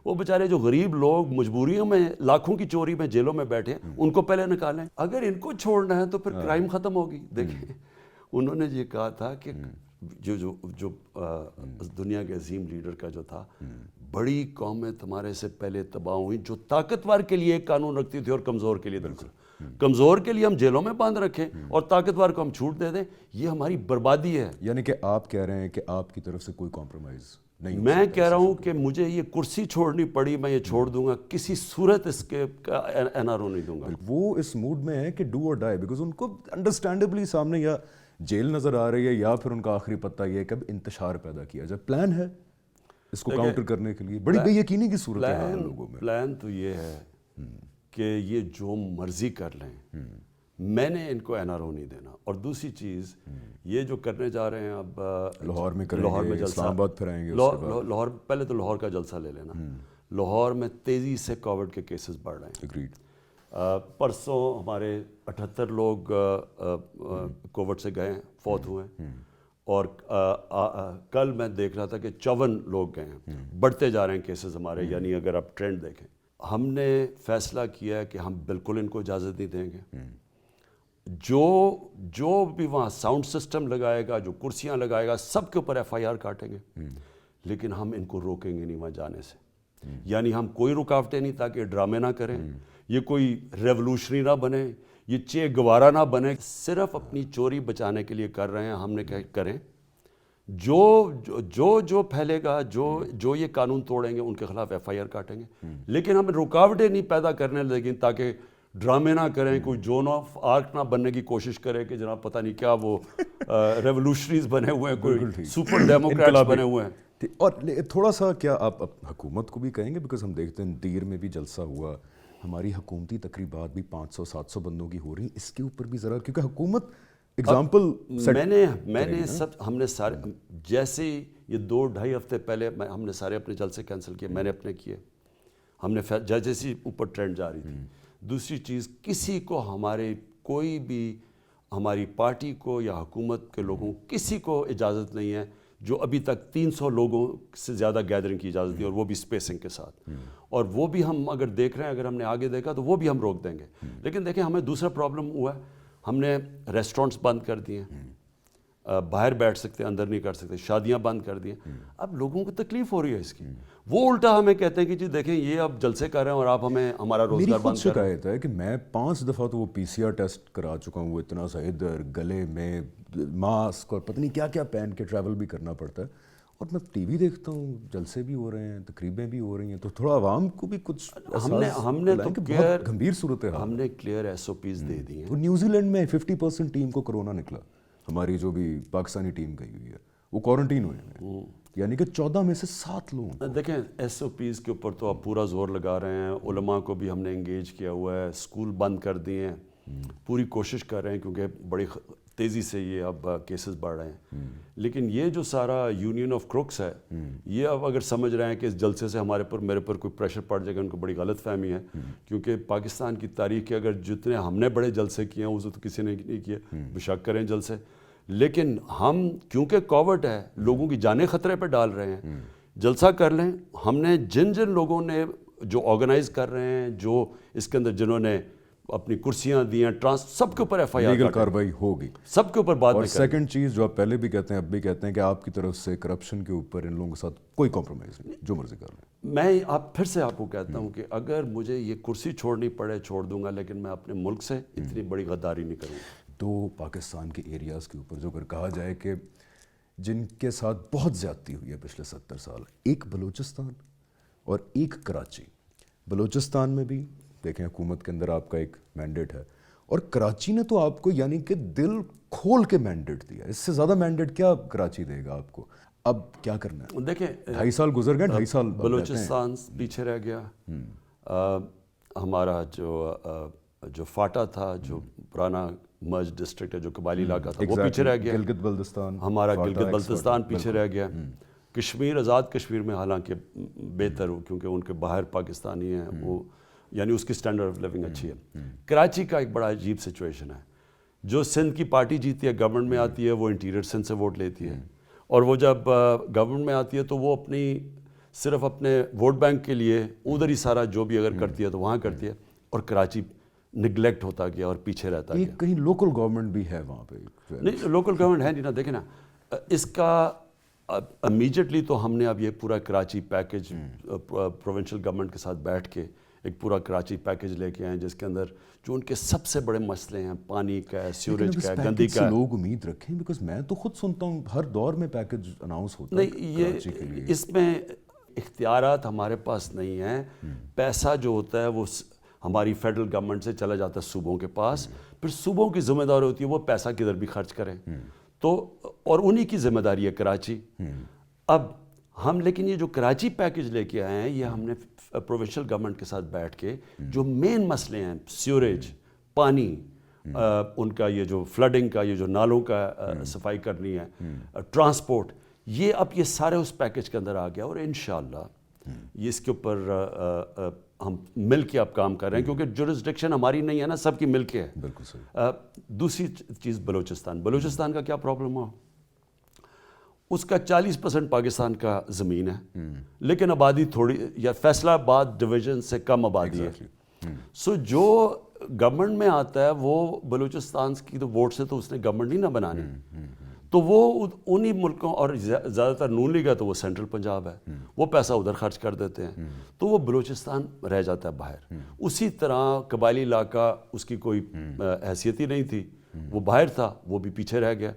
وہ بیچارے جو غریب لوگ مجبوریوں میں لاکھوں کی چوری میں جیلوں میں بیٹھے ہیں ان کو پہلے نکالیں. اگر ان کو چھوڑنا ہے تو پھر کرائم ختم ہوگی. دیکھیں انہوں نے یہ کہا تھا کہ جو دنیا کے عظیم لیڈر کا جو تھا, بڑی قومیں تمہارے سے پہلے تباہ ہوئی جو طاقتور کے لیے ایک قانون رکھتی تھی اور کمزور کے لیے دوسرا. کمزور کے لیے ہم جیلوں میں باندھ رکھیں اور طاقتور کو ہم چھوٹ دے دیں, یہ ہماری بربادی ہے. یعنی کہ آپ کہہ رہے ہیں کہ آپ کی طرف سے کوئی کمپرومائز نہیں؟ میں کہہ رہا ہوں کہ مجھے یہ کرسی چھوڑنی پڑی میں یہ چھوڑ دوں گا, کسی صورت اس کے NRO نہیں دوں گا. وہ اس موڈ میں ہے کہ ڈو اور ڈائی, بیکاز ان کو انڈرسٹینڈبلی سامنے یا جیل نظر آ رہی ہے یا پھر ان کا آخری پتہ یہ ہے کہ اب انتشار پیدا کیا جائے. پلان ہے اس کو کاؤنٹر کرنے کے لیے؟ بڑی بے یقینی کی صورت ہے لوگوں میں. پلان تو یہ ہے کہ یہ جو مرضی کر لیں, میں نے ان کو NRO نہیں دینا. اور دوسری چیز یہ جو کرنے جا رہے ہیں اب لاہور میں کریں گے, اسلام آباد پھر آئیں گے, لاہور پہلے تو لاہور کا جلسہ لے لینا. لاہور میں تیزی سے کووڈ کے کیسز بڑھ رہے ہیں. پرسوں ہمارے 78 لوگ کووڈ سے گئے ہیں, فوت ہوئے ہیں, اور کل میں دیکھ رہا تھا کہ 54 لوگ گئے ہیں. بڑھتے جا رہے ہیں کیسز ہمارے, یعنی اگر آپ ٹرینڈ دیکھیں. ہم نے فیصلہ کیا ہے کہ ہم بالکل ان کو اجازت نہیں دیں گے. جو بھی وہاں ساؤنڈ سسٹم لگائے گا, جو کرسیاں لگائے گا, سب کے اوپر FIR کاٹیں گے, لیکن ہم ان کو روکیں گے نہیں وہاں جانے سے. یعنی ہم کوئی رکاوٹیں نہیں تاکہ ڈرامے نہ کریں, یہ کوئی ریولوشنری نہ بنے, یہ چے گوارا نہ بنے. صرف اپنی چوری بچانے کے لیے کر رہے ہیں. ہم نے کہا کریں, جو پھیلے گا, جو یہ قانون توڑیں گے ان کے خلاف FIR کاٹیں گے, لیکن ہم رکاوٹیں نہیں پیدا کرنے لگیں تاکہ ڈرامے نہ کریں, کوئی جون آف آرک نہ بننے کی کوشش کرے کہ جناب پتہ نہیں کیا وہ ریولوشنریز بنے ہوئے ہیں, کوئی سپر ڈیموکریٹس بنے ہوئے ہیں. اور تھوڑا سا کیا آپ حکومت کو بھی کہیں گے, بیکاز ہم دیکھتے ہیں دیر میں بھی جلسہ ہوا, ہماری حکومتی تقریبات بھی 500-700 بندوں کی ہو رہی ہیں, اس کے اوپر بھی ذرا, کیونکہ حکومت ایگزامپل میں نے ہم نے سارے, جیسے یہ 2-2.5 ہفتے پہلے ہم نے سارے اپنے جلسے کینسل کیے, میں نے اپنے کیے. ہم نے جیسی اوپر ٹرینڈ جا رہی تھی. دوسری چیز, کسی کو ہمارے کوئی بھی ہماری پارٹی کو یا حکومت کے لوگوں کسی کو اجازت نہیں ہے جو ابھی تک 300 لوگوں سے زیادہ گیدرنگ کی اجازت دی, اور وہ بھی اسپیسنگ کے ساتھ. اور وہ بھی ہم اگر دیکھ رہے ہیں, اگر ہم نے آگے دیکھا تو وہ بھی ہم روک دیں گے. لیکن دیکھیں ہمیں دوسرا پرابلم ہوا ہے, ہم نے ریسٹورنٹس بند کر دیے ہیں, باہر بیٹھ سکتے ہیں، اندر نہیں کر سکتے، شادیاں بند کر دی ہیں. اب لوگوں کو تکلیف ہو رہی ہے اس کی. وہ الٹا ہمیں کہتے ہیں کہ جی دیکھیں یہ اب جلسے کر رہے ہیں اور آپ ہمیں ہمارا میری روزگار خود بند کر رہے ہیں. شکایت ہے کہ میں 5 دفعہ تو وہ PCR ٹیسٹ کرا چکا ہوں، وہ اتنا سا ادھر گلے میں ماسک اور پتہ نہیں کیا کیا پہن کے ٹریول بھی کرنا پڑتا ہے. اور میں ٹی وی دیکھتا ہوں، جلسے بھی ہو رہے ہیں، تقریبیں بھی ہو رہی ہیں، تو تھوڑا عوام کو بھی کچھ ہم نے تو بہت گمبھیر صورت ہے. ہم نے کلیئر SOPs دے دی ہیں. تو نیوزی لینڈ میں 50% ٹیم کو کرونا نکلا، ہماری جو بھی پاکستانی ٹیم گئی ہوئی ہے وہ کوارنٹین ہوئے ہیں، یعنی کہ 14 میں سے 7 لوگ. دیکھیں SOPs کے اوپر تو آپ پورا زور لگا رہے ہیں. علماء کو بھی ہم نے انگیج کیا ہوا ہے، اسکول بند کر دیے ہیں، پوری کوشش کر رہے ہیں کیونکہ بڑی تیزی سے یہ اب کیسز بڑھ رہے ہیں. لیکن یہ جو سارا یونین آف کروکس ہے، یہ اب اگر سمجھ رہے ہیں کہ اس جلسے سے ہمارے پر میرے پر کوئی پریشر پڑ جائے گا، ان کو بڑی غلط فہمی ہے. کیونکہ پاکستان کی تاریخ کے اگر جتنے ہم نے بڑے جلسے کیے ہیں اسے تو کسی نے نہیں کیے، بشک کریں جلسے. لیکن ہم کیونکہ کووڈ ہے، لوگوں کی جانیں خطرے پہ ڈال رہے ہیں، جلسہ کر لیں. ہم نے جن لوگوں نے جو آرگنائز کر رہے ہیں، جو اس کے اندر جنہوں نے اپنی کرسیاں دی ہیں، سب کے اوپر FIR لیگل کارروائی ہوگی، سب کے اوپر بات. اور سیکنڈ چیز جو آپ پہلے بھی کہتے ہیں اب بھی کہتے ہیں کہ آپ کی طرف سے کرپشن کے اوپر ان لوگوں کے ساتھ کوئی کمپرومائز نہیں، جو مرضی کر لیں. میں پھر سے آپ کو کہتا ہوں کہ اگر مجھے یہ کرسی چھوڑنی پڑے چھوڑ دوں گا، لیکن میں اپنے ملک سے اتنی بڑی غداری نہیں کروں گا. تو پاکستان کے ایریاز کے اوپر جو اگر کہا جائے کہ جن کے ساتھ بہت زیادتی ہوئی ہے پچھلے 70 سال، ایک بلوچستان اور ایک کراچی. بلوچستان میں بھی دیکھیں حکومت کے اندر آپ کا ایک مینڈیٹ ہے، اور کراچی نے تو آپ کو یعنی کہ دل کھول کے مینڈیٹ دیا. اس سے زیادہ مینڈیٹ کیا کراچی دے گا آپ کو؟ اب کیا کرنا ہے؟ دیکھیں 2.5 سال گزر گئے، 2.5 سال بلوچستان پیچھے رہ گیا. ہمارا جو فاٹا تھا، جو پرانا مرج ڈسٹرکٹ ہے، جو قبائلی علاقہ تھا، وہ پیچھے رہ گیا. گلگت بلتستان، ہمارا گلگت بلتستان پیچھے رہ گیا. کشمیر، آزاد کشمیر میں حالانکہ بہتر ہو کیونکہ ان کے باہر پاکستانی ہیں، وہ یعنی اس کی سٹینڈرڈ آف لیونگ اچھی ہے. کراچی کا ایک بڑا عجیب سچویشن ہے. جو سندھ کی پارٹی جیتی ہے، گورنمنٹ میں آتی ہے، وہ انٹیریئر سندھ سے ووٹ لیتی ہے، اور وہ جب گورنمنٹ میں آتی ہے تو وہ صرف اپنے ووٹ بینک کے لیے ادھر ہی سارا جو بھی اگر کرتی ہے تو وہاں کرتی ہے. اور کراچی نگلیکٹ ہوتا گیا اور پیچھے رہتا گیا. کہیں لوکل گورنمنٹ بھی ہے وہاں پہ؟ نہیں، لوکل گورنمنٹ ہے نہیں نا. دیکھیں نا، اس کا امیجیٹلی تو ہم نے اب یہ پورا کراچی پیکج پروونشل گورنمنٹ کے ساتھ بیٹھ کے ایک پورا کراچی پیکج لے کے آئے جس کے اندر جو ان کے سب سے بڑے مسئلے ہیں، پانی کا ہے، سیوریج کا ہے، گندی کا ہے. لوگ امید رکھیں، بیکاز میں تو خود سنتا ہوں ہر دور میں پیکج اناؤنس ہوتا ہے. نہیں، یہ اس میں اختیارات ہمارے پاس نہیں ہیں. پیسہ جو ہوتا ہے وہ ہماری فیڈرل گورنمنٹ سے چلا جاتا ہے صوبوں کے پاس، پھر صوبوں کی ذمہ داری ہوتی ہے وہ پیسہ کدھر بھی خرچ کریں. تو اور انہی کی ذمہ داری ہے کراچی. اب ہم لیکن یہ جو کراچی پیکج لے کے آئے ہیں، یہ ہم نے پروونشل گورنمنٹ کے ساتھ بیٹھ کے جو مین مسئلے ہیں، سیوریج، پانی، ان کا یہ جو فلڈنگ کا، یہ جو نالوں کا صفائی کرنی ہے، ٹرانسپورٹ، یہ سارے اس پیکج کے اندر آ گیا. اور انشاءاللہ یہ اس کے اوپر ہم مل کے اب کام کر رہے ہیں کیونکہ جورسڈکشن ہماری نہیں ہے نا، سب کی مل کے ہے. بالکل صحیح. دوسری چیز بلوچستان کا کیا پرابلم ہوا؟ اس کا 40% پاکستان کا زمین ہے، لیکن آبادی تھوڑی، یا فیصلہ آباد ڈویژن سے کم آبادی ہے. سو جو گورنمنٹ میں آتا ہے وہ بلوچستان کی تو ووٹ سے تو اس نے گورنمنٹ نہیں نہ بنانی، تو وہ انہی ملکوں، اور زیادہ تر نون لیگ ہے تو وہ سینٹرل پنجاب ہے، وہ پیسہ ادھر خرچ کر دیتے ہیں، تو وہ بلوچستان رہ جاتا ہے باہر. اسی طرح قبائلی علاقہ، اس کی کوئی حیثیت ہی نہیں تھی، وہ باہر تھا، وہ بھی پیچھے رہ گیا.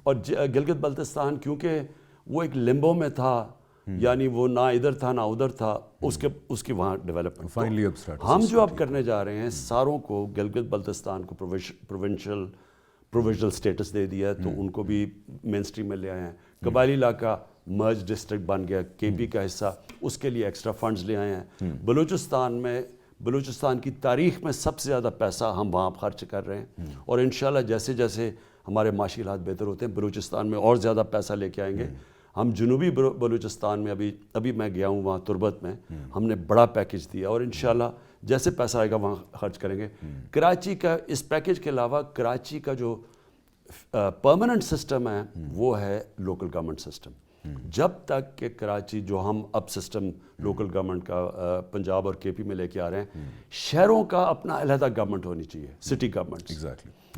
اور گلگت بلتستان کیونکہ وہ ایک لمبو میں تھا، یعنی وہ نہ ادھر تھا نہ ادھر تھا، اس کی وہاں ڈیولپمنٹ. فائنلی ہم جو اب کرنے جا رہے ہیں، ساروں کو گلگت بلتستان کو پروویژنل سٹیٹس دے دیا ہے، تو ان کو بھی مین سٹریم میں لے آئے ہیں. قبائلی علاقہ مرج ڈسٹرکٹ بن گیا، KP کا حصہ، اس کے لیے ایکسٹرا فنڈز لے آئے ہیں. بلوچستان کی تاریخ میں سب سے زیادہ پیسہ ہم وہاں خرچ کر رہے ہیں، اور انشاءاللہ جیسے جیسے ہمارے معاشی حالات بہتر ہوتے ہیں بلوچستان میں اور زیادہ پیسہ لے کے آئیں گے. ہم جنوبی بلوچستان میں ابھی میں گیا ہوں وہاں تربت میں، ہم نے بڑا پیکج دیا، اور انشاءاللہ جیسے پیسہ آئے گا وہاں خرچ کریں گے. کراچی کا اس پیکج کے علاوہ کراچی کا جو پرماننٹ سسٹم ہے وہ ہے لوکل گورنمنٹ سسٹم. جب تک کہ کراچی جو ہم اب سسٹم لوکل گورنمنٹ کا پنجاب اور کے پی میں لے کے آ رہے ہیں, شہروں کا اپنا علیحدہ گورنمنٹ ہونی چاہیے, سٹی گورنمنٹ.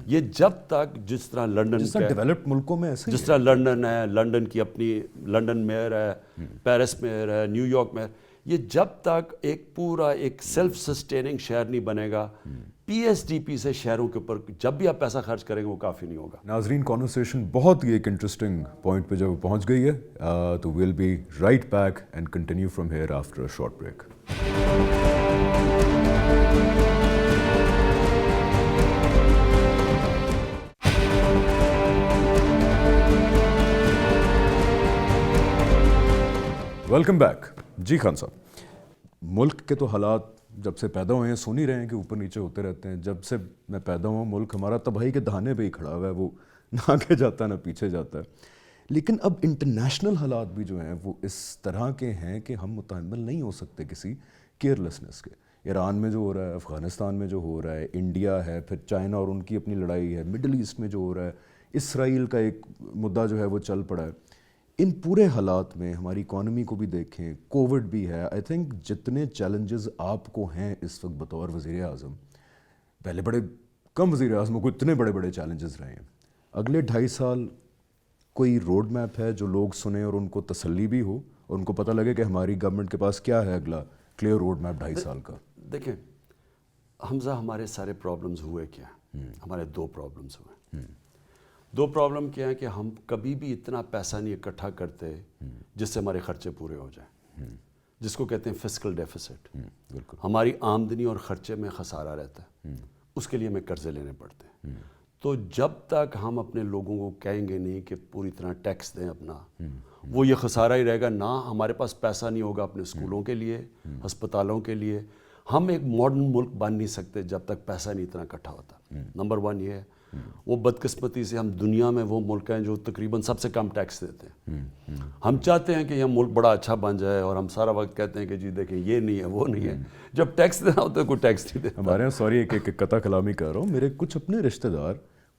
یہ جب تک جس طرح لنڈن کا ڈیولپڈ ملکوں میں ایسے جس طرح لنڈن ہے, لنڈن کی اپنی لنڈن میئر ہے, پیرس میئر ہے, نیو یارک میئر, یہ جب تک ایک پورا ایک سیلف سسٹیننگ شہر نہیں بنے گا, پی ایس ڈی پی سے شہروں کے اوپر جب بھی آپ پیسہ خرچ کریں گے وہ کافی نہیں ہوگا. ناظرین, کانورسیشن بہت ہی ایک انٹرسٹنگ پوائنٹ پہ جب پہنچ گئی ہے, تو we'll be right back and continue from here after a short break. Welcome back. جی خان صاحب, ملک کے تو حالات جب سے پیدا ہوئے ہیں سن ہی رہے ہیں کہ اوپر نیچے ہوتے رہتے ہیں. جب سے میں پیدا ہوں ملک ہمارا تباہی کے دہانے پہ ہی کھڑا ہوا ہے, وہ نہ آگے جاتا نہ پیچھے جاتا ہے. لیکن اب انٹرنیشنل حالات بھی جو ہیں وہ اس طرح کے ہیں کہ ہم متحمل نہیں ہو سکتے کسی کیئرلیسنس کے. ایران میں جو ہو رہا ہے, افغانستان میں جو ہو رہا ہے, انڈیا ہے, پھر چائنا اور ان کی اپنی لڑائی ہے, مڈل ایسٹ میں جو ہو رہا ہے, اسرائیل کا ایک مدعا جو ہے وہ چل پڑا ہے. ان پورے حالات میں ہماری اکانومی کو بھی دیکھیں, کووڈ بھی ہے. آئی تھنک جتنے چیلنجز آپ کو ہیں اس وقت بطور وزیر اعظم, پہلے بڑے کم وزیر اعظموں کو اتنے بڑے بڑے چیلنجز رہے ہیں. اگلے 2.5 سال کوئی روڈ میپ ہے جو لوگ سنیں اور ان کو تسلی بھی ہو اور ان کو پتہ لگے کہ ہماری گورنمنٹ کے پاس کیا ہے اگلا کلیئر روڈ میپ 2.5 سال کا؟ دیکھیں حمزہ, ہمارے سارے پرابلمز ہوئے کیا ہیں؟ ہمارے 2 پرابلمز ہوئے. 2 پرابلم کیا ہیں کہ ہم کبھی بھی اتنا پیسہ نہیں اکٹھا کرتے جس سے ہمارے خرچے پورے ہو جائیں, جس کو کہتے ہیں فسکل ڈیفیسٹ. ہماری آمدنی اور خرچے میں خسارہ رہتا ہے, اس کے لیے ہمیں قرضے لینے پڑتے ہیں. تو جب تک ہم اپنے لوگوں کو کہیں گے نہیں کہ پوری طرح ٹیکس دیں اپنا, وہ یہ خسارہ ہی رہے گا. نہ ہمارے پاس پیسہ نہیں ہوگا اپنے اسکولوں کے لیے, ہسپتالوں کے لیے. ہم ایک ماڈرن ملک بن نہیں سکتے جب تک پیسہ نہیں اتنا اکٹھا ہوتا. نمبر 1 یہ ہے. وہ بدقسمتی سے ہم دنیا میں وہ ملک ہیں جو تقریباً سب سے کم ٹیکس دیتے ہیں. ہم چاہتے ہیں کہ یہ ملک بڑا اچھا بن جائے اور ہم سارا وقت کہتے ہیں کہ جی دیکھیں یہ نہیں ہے وہ نہیں ہے. جب ٹیکس دینا ہوتا ہے کوئی ٹیکس نہیں دیتا. ہمارے یہاں سوری ایک قطع کلامی کر رہا ہوں, میرے کچھ اپنے رشتہ دار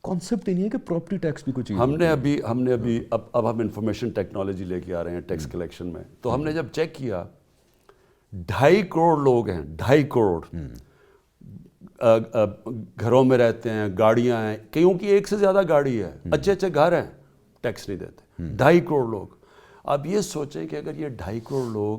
کانسیپٹ ہی نہیں ہے کہ پراپرٹی ٹیکس بھی کوئی چیز. ہم نے ابھی اب ہم انفارمیشن ٹیکنالوجی لے کے آ رہے ہیں ٹیکس کلیکشن میں. تو ہم نے جب چیک کیا 2.5 کروڑ لوگ ہیں, 2.5 کروڑ گھروں میں رہتے ہیں, گاڑیاں ہیں, کئیوں کی 1 سے زیادہ گاڑی ہے, اچھے اچھے گھر ہیں, ٹیکس نہیں دیتے. 2.5 کروڑ لوگ. اب یہ سوچیں کہ اگر یہ 2.5 کروڑ لوگ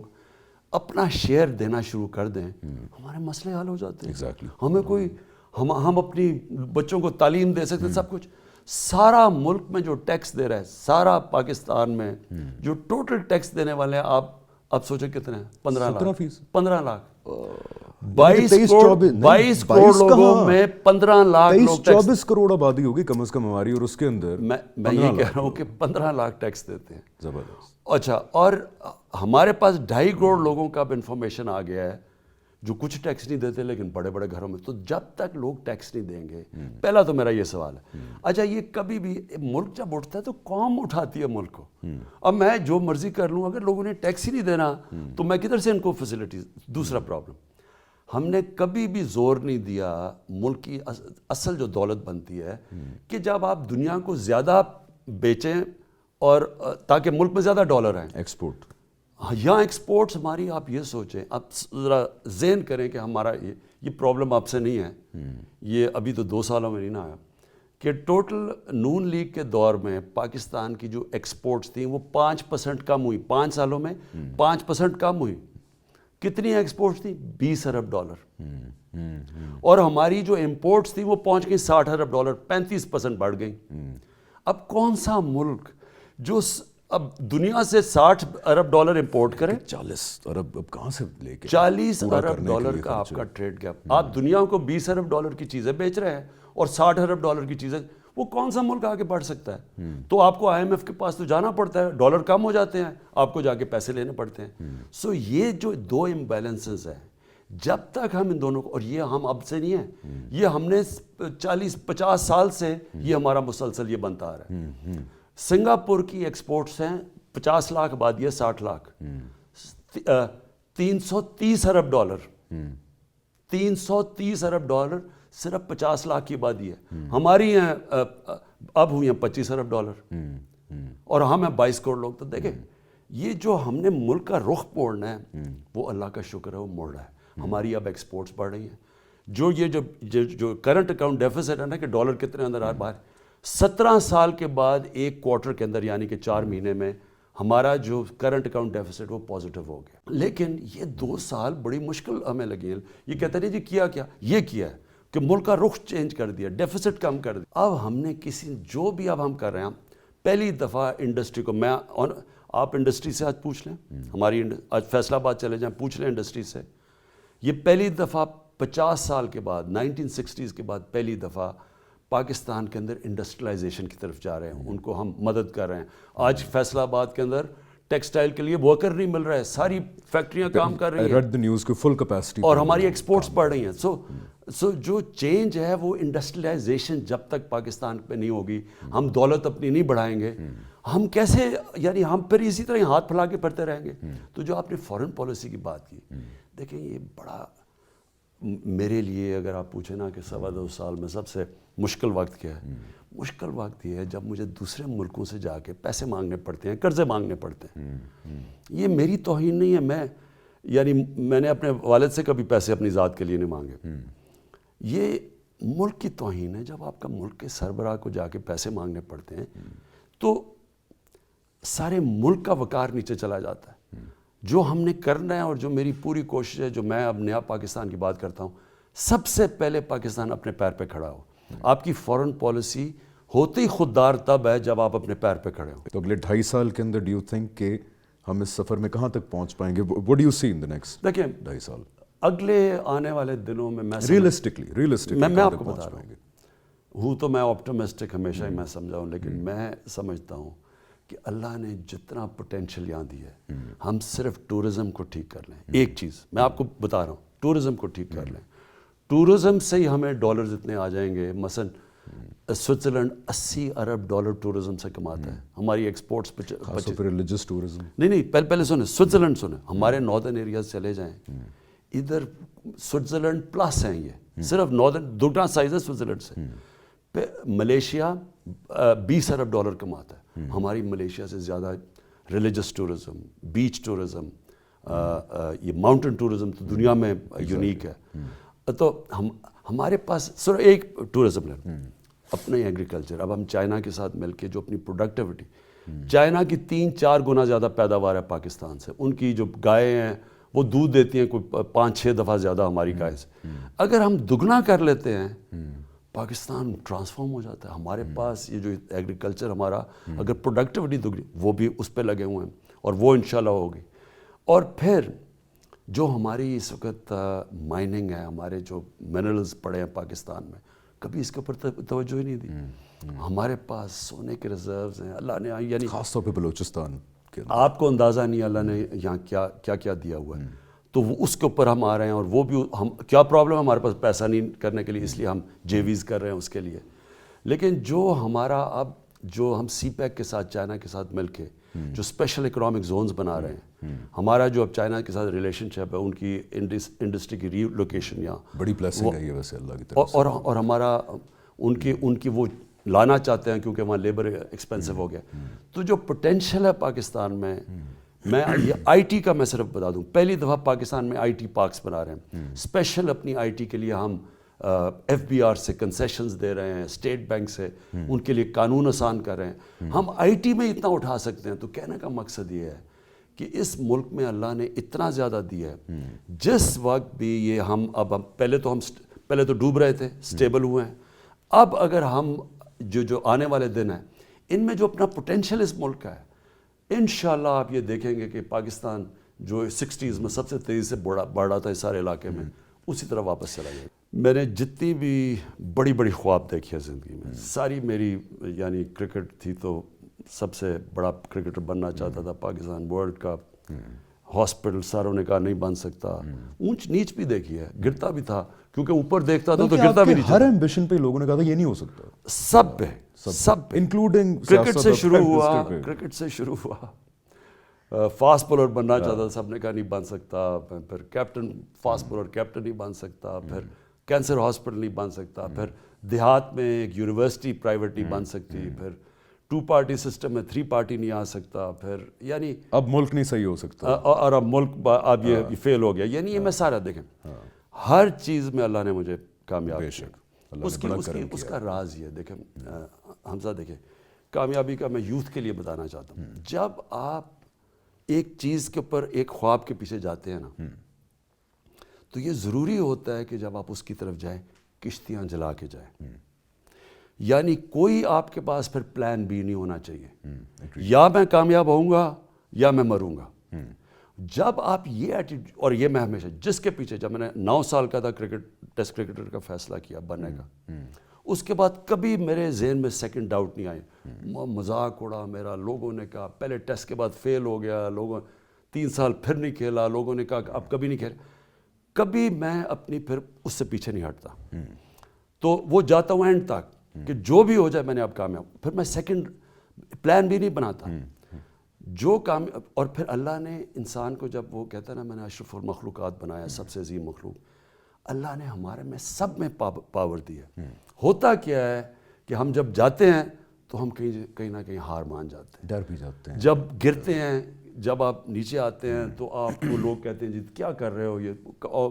اپنا شیئر دینا شروع کر دیں, ہمارے مسئلے حل ہو جاتے ہیں. ہمیں کوئی ہم اپنی بچوں کو تعلیم دے سکتے ہیں, سب کچھ. سارا ملک میں جو ٹیکس دے رہا ہے, سارا پاکستان میں جو ٹوٹل ٹیکس دینے والے ہیں, آپ سوچیں کتنے ہیں؟ 15 لاکھ. 22 کروڑ لوگوں میں 15 لاکھ لوگ 24 کروڑ آبادی ہوگی کم از کم ہماری, اور اس کے اندر میں یہ کہہ رہا ہوں کہ 15 لاکھ ٹیکس دیتے ہیں. زبردست. اچھا, اور ہمارے پاس 2.5 کروڑ لوگوں کا اب انفارمیشن آ گیا ہے جو کچھ ٹیکس نہیں دیتے لیکن بڑے بڑے گھروں میں. تو جب تک لوگ ٹیکس نہیں دیں گے, پہلا تو میرا یہ سوال ہے. اچھا, یہ کبھی بھی ملک جب اٹھتا ہے تو قوم اٹھاتی ہے ملک کو. اب میں جو مرضی کر لوں, اگر لوگوں نے ٹیکس ہی نہیں دینا تو میں کدھر سے ان کو فیسلٹیز. دوسرا پرابلم, ہم نے کبھی بھی زور نہیں دیا ملک کی اصل جو دولت بنتی ہے کہ جب آپ دنیا کو زیادہ بیچیں اور تاکہ ملک میں زیادہ ڈالر آئیں. ایکسپورٹ, یہاں ایکسپورٹس ہماری, آپ یہ سوچیں, آپ ذرا ذہن کریں کہ ہمارا یہ پرابلم آپ سے نہیں ہے, یہ ابھی تو 2 سالوں میں نہیں نہ آیا, کہ ٹوٹل نون لیگ کے دور میں پاکستان کی جو ایکسپورٹس تھیں وہ 5% کم ہوئی. 5 سالوں میں 5% کم ہوئی. کتنی ایکسپورٹس تھیں؟ 20 ارب ڈالر. اور ہماری جو امپورٹس تھیں وہ پہنچ گئی 60 ارب ڈالر, 35% بڑھ گئی. اب کون سا ملک جو اب دنیا سے 60 ارب ڈالر امپورٹ کریں, 40 ارب اب کہاں سے لے کے 40 ارب ڈالر کا آپ کا ٹریڈ گیپ. آپ دنیا کو 20 ارب ڈالر کی چیزیں بیچ رہے ہیں اور 60 ارب ڈالر کی چیزیں, وہ کون سا ملک آگے بڑھ سکتا ہے؟ تو آپ کو IMF کے پاس تو جانا پڑتا ہے, ڈالر کم ہو جاتے ہیں, آپ کو جا کے پیسے لینے پڑتے ہیں. سو یہ جو 2 امبیلنسز ہیں, جب تک ہم ان دونوں کو, اور یہ ہم اب سے نہیں ہیں, یہ ہم نے 40-50 سال سے یہ ہمارا مسلسل یہ بنتا آ رہا ہے. سنگاپور کی ایکسپورٹس ہیں 50 لاکھ آبادی ہے, 60 لاکھ, 330 ارب ڈالر, 330 ارب ڈالر صرف 50 لاکھ کی آبادی ہے. ہماری ہیں اب ہوئی ہیں 25 ارب ڈالر اور ہم ہیں 22 کروڑ لوگ. تو دیکھیں یہ جو ہم نے ملک کا رخ موڑنا ہے وہ اللہ کا شکر ہے وہ موڑ رہا ہے. ہماری اب ایکسپورٹس بڑھ رہی ہیں. جو کرنٹ اکاؤنٹ ڈیفیسٹ ہے نا کہ ڈالر کتنے اندر باہر 17 سال کے بعد ایک کوارٹر کے اندر یعنی کہ 4 مہینے میں ہمارا جو کرنٹ اکاؤنٹ ڈیفیسٹ وہ پازیٹیو ہو گیا. لیکن یہ 2 سال بڑی مشکل ہمیں لگی ہیں. یہ کہتے ہیں جی کیا یہ کیا ہے کہ ملک کا رخ چینج کر دیا, ڈیفیسٹ کم کر دیا. اب ہم نے جو بھی اب ہم کر رہے ہیں پہلی دفعہ انڈسٹری کو آپ انڈسٹری سے آج پوچھ لیں, ہماری آج فیصل آباد چلے جائیں پوچھ لیں انڈسٹری سے, یہ پہلی دفعہ 50 سال کے بعد 1960s کے بعد پہلی دفعہ پاکستان کے اندر انڈسٹریلائزیشن کی طرف جا رہے ہیں. ان کو ہم مدد کر رہے ہیں. آج فیصل آباد کے اندر ٹیکسٹائل کے لیے ورکر نہیں مل رہا ہے, ساری فیکٹریاں کام کر رہی ہیں اور ہماری ایکسپورٹس بڑھ رہی ہیں. سو جو چینج ہے وہ انڈسٹریلائزیشن جب تک پاکستان پہ نہیں ہوگی, ہم دولت اپنی نہیں بڑھائیں گے, ہم کیسے یعنی ہم پھر اسی طرح ہاتھ پھیلا کے پڑھتے رہیں گے. تو جو آپ نے فارن پالیسی کی بات کی, دیکھیں یہ بڑا میرے لیے اگر آپ پوچھیں نا کہ 2.25 سال میں سب سے مشکل وقت کیا ہے, مشکل وقت یہ ہے جب مجھے دوسرے ملکوں سے جا کے پیسے مانگنے پڑتے ہیں, قرضے مانگنے پڑتے ہیں. یہ میری توہین نہیں ہے, میں نے اپنے والد سے کبھی پیسے اپنی ذات کے لیے نہیں مانگے. یہ ملک کی توہین ہے جب آپ کا ملک کے سربراہ کو جا کے پیسے مانگنے پڑتے ہیں تو سارے ملک کا وقار نیچے چلا جاتا ہے. جو ہم نے کرنا ہے اور جو میری پوری کوشش ہے, جو میں اب نیا پاکستان کی بات کرتا ہوں, سب سے پہلے پاکستان اپنے پیر پہ کھڑا ہو. آپ کی فارن پالیسی ہوتی خوددار تب ہے جب آپ اپنے پیر پہ کھڑے ہو. تو اگلے 2.5 سال کے اندر ڈو یو تھنک کہ ہم اس سفر میں کہاں تک پہنچ پائیں گے؟ What do you see in the next دیکھیں 2.5 سال اگلے آنے والے دنوں میں ریئلسٹکلی میں آپ کو بتا رہا ہوں تو میں آپٹمسٹک ہمیشہ ہی میں سمجھا ہوں, لیکن میں سمجھتا ہوں کہ اللہ نے جتنا پوٹینشیل یہاں دی ہے, ہم صرف ٹورزم کو ٹھیک کر لیں. ایک چیز میں آپ کو بتا رہا ہوں, ٹورزم کو ٹھیک کر لیں. ٹورزم سے ہی ہمیں ڈالرز اتنے آ جائیں گے. مثلا سوئٹزرلینڈ $80 ارب ٹورزم سے کماتا ہے. ہماری ایکسپورٹس پہ ریلیجس ٹورزم نہیں پہلے سنیں, سوئٹزرلینڈ سنیں, ہمارے ناردرن ایریاز چلے جائیں, ادھر سوئٹزرلینڈ پلس ہیں, یہ صرف ناردرن 2 سائز ہے سوئٹزرلینڈ سے. ملیشیا $20 ارب کماتا ہے. ہماری ملیشیا سے زیادہ ریلیجس ٹورزم, بیچ ٹورزم, یہ ماؤنٹن ٹورزم تو دنیا میں یونیک ہے. تو ہمارے پاس صرف ایک ٹورزم ہے اپنا ہی ایگریکلچر. اب ہم چائنا کے ساتھ مل کے جو اپنی پروڈکٹیوٹی, چائنا کی 3-4 گنا زیادہ پیداوار ہے پاکستان سے. ان کی جو گائے ہیں وہ دودھ دیتی ہیں کوئی 5-6 دفعہ زیادہ ہماری گائے سے. اگر ہم دگنا کر لیتے ہیں پاکستان ٹرانسفارم ہو جاتا ہے. ہمارے پاس یہ جو ایگریکلچر ہمارا اگر پروڈکٹیوٹی دگنی, وہ بھی اس پہ لگے ہوئے ہیں اور وہ انشاءاللہ ہوگی. اور پھر جو ہماری اس وقت مائننگ ہے, ہمارے جو منرلز پڑے ہیں پاکستان میں, کبھی اس کے اوپر توجہ ہی نہیں دی. ہمارے پاس سونے کے ریزروز ہیں اللہ نے, یعنی خاص طور پہ بلوچستان کے آپ کو اندازہ نہیں اللہ نے یہاں کیا کیا دیا ہوا ہے. تو وہ اس کے اوپر ہم آ رہے ہیں, اور وہ بھی ہم کیا پرابلم ہے, ہمارے پاس پیسہ نہیں کرنے کے لیے, اس لیے ہم JVs کر رہے ہیں اس کے لیے. لیکن جو ہمارا اب جو ہم سی پیک کے ساتھ چائنا کے ساتھ مل کے جو اسپیشل اکنامک زونز بنا رہے ہیں, ہمارا جو اب چائنا کے ساتھ ریلیشن شپ ہے, ان کی انڈسٹری کی ری لوکیشن یہاں بڑی بلیسنگ ہے یہ ویسے اللہ کی طرف سے. اور ہمارا ان کی وہ لانا چاہتے ہیں کیونکہ وہاں لیبر ایکسپینسو ہو گیا. تو جو پوٹینشیل ہے پاکستان میں یہ IT کا میں صرف بتا دوں, پہلی دفعہ پاکستان میں IT پارکس بنا رہے ہیں. اسپیشل اپنی IT کے لیے ہم FBR سے کنسیشنز دے رہے ہیں, اسٹیٹ بینک سے ان کے لیے قانون آسان کر رہے ہیں. ہم IT میں اتنا اٹھا سکتے ہیں. تو کہنے کا مقصد یہ ہے کہ اس ملک میں اللہ نے اتنا زیادہ دیا ہے. جس وقت بھی یہ ہم پہلے تو ڈوب رہے تھے, اسٹیبل ہوئے ہیں. اب اگر ہم جو آنے والے دن ہیں ان میں جو اپنا پوٹینشیل اس ملک کا ہے, انشاءاللہ آپ یہ دیکھیں گے کہ پاکستان جو 60s میں سب سے تیزی سے بڑھ رہا تھا اس سارے علاقے میں, اسی طرح واپس چلا گیا. میں نے جتنی بھی بڑی خواب دیکھی ہے زندگی میں, ساری میری یعنی کرکٹ تھی تو سب سے بڑا کرکٹر بننا چاہتا تھا. پاکستان ورلڈ کپ, ہاسپٹل ساروں نے کہا نہیں بن سکتا. اونچ نیچ بھی دیکھی ہے, گرتا بھی تھا کیونکہ اوپر دیکتا تھا تو گرتا بھی نہیں. ہر ایمبیشن پہ لوگوں نے کہا تھا یہ نہیں ہو سکتا. سب پہ انکلوڈنگ کرکٹ سے شروع ہوا. فاسٹ بولر بننا چاہتا تھا, سب نے کہا نہیں بن سکتا. پھر کیپٹن, فاسٹ بولر کیپٹن نہیں بن سکتا. پھر کینسر ہاسپٹل نہیں بن سکتا. پھر دیہات میں ایک یونیورسٹی پرائیویٹ نہیں بن سکتی. پھر 2 پارٹی سسٹم ہے, 3 پارٹی نہیں آ سکتا, پھر یعنی اب ملک نہیں صحیح ہو سکتا, اور اب ملک اب یہ فیل ہو گیا, یعنی یہ میں سارا دیکھیں ہر چیز میں اللہ نے مجھے کامیاب کیا. اس کا راز یہ دیکھیں حمزہ, دیکھیں کامیابی کا میں یوتھ کے لیے بتانا چاہتا ہوں, جب آپ ایک چیز کے اوپر ایک خواب کے پیچھے جاتے ہیں نا, تو یہ ضروری ہوتا ہے کہ جب آپ اس کی طرف جائیں کشتیاں جلا کے جائیں, یعنی کوئی آپ کے پاس پھر پلان بی نہیں ہونا چاہیے, یا میں کامیاب ہوں گا یا میں مروں گا. جب آپ یہ ایٹیٹیوڈ, اور یہ میں ہمیشہ جس کے پیچھے, جب میں نے 9 سال کا تھا ٹیسٹ کرکٹر کا فیصلہ کیا بننے کا, اس کے بعد کبھی میرے ذہن میں سیکنڈ ڈاؤٹ نہیں آئے. مذاق اڑا میرا, لوگوں نے کہا پہلے ٹیسٹ کے بعد فیل ہو گیا, لوگوں 3 سال پھر نہیں کھیلا, لوگوں نے کہا اب کبھی نہیں کھیلا, کبھی میں اپنی پھر اس سے پیچھے نہیں ہٹتا. تو وہ جاتا ہوں اینڈ تک کہ جو بھی ہو جائے میں نے اب کامیاب, پھر میں سیکنڈ پلان بھی نہیں بناتا جو کام. اور پھر اللہ نے انسان کو, جب وہ کہتا ہے نا میں نے اشرف المخلوقات بنایا, سب سے عظیم مخلوق, اللہ نے ہمارے میں سب میں پاور دی ہے. ہوتا کیا ہے کہ ہم جب جاتے ہیں تو ہم کہیں نہ کہیں ہار مان جاتے ہیں, ڈر بھی جاتے ہیں, جب گرتے ہیں, جب آپ نیچے آتے ہیں تو آپ کو لوگ کہتے ہیں جی کیا کر رہے ہو, یہ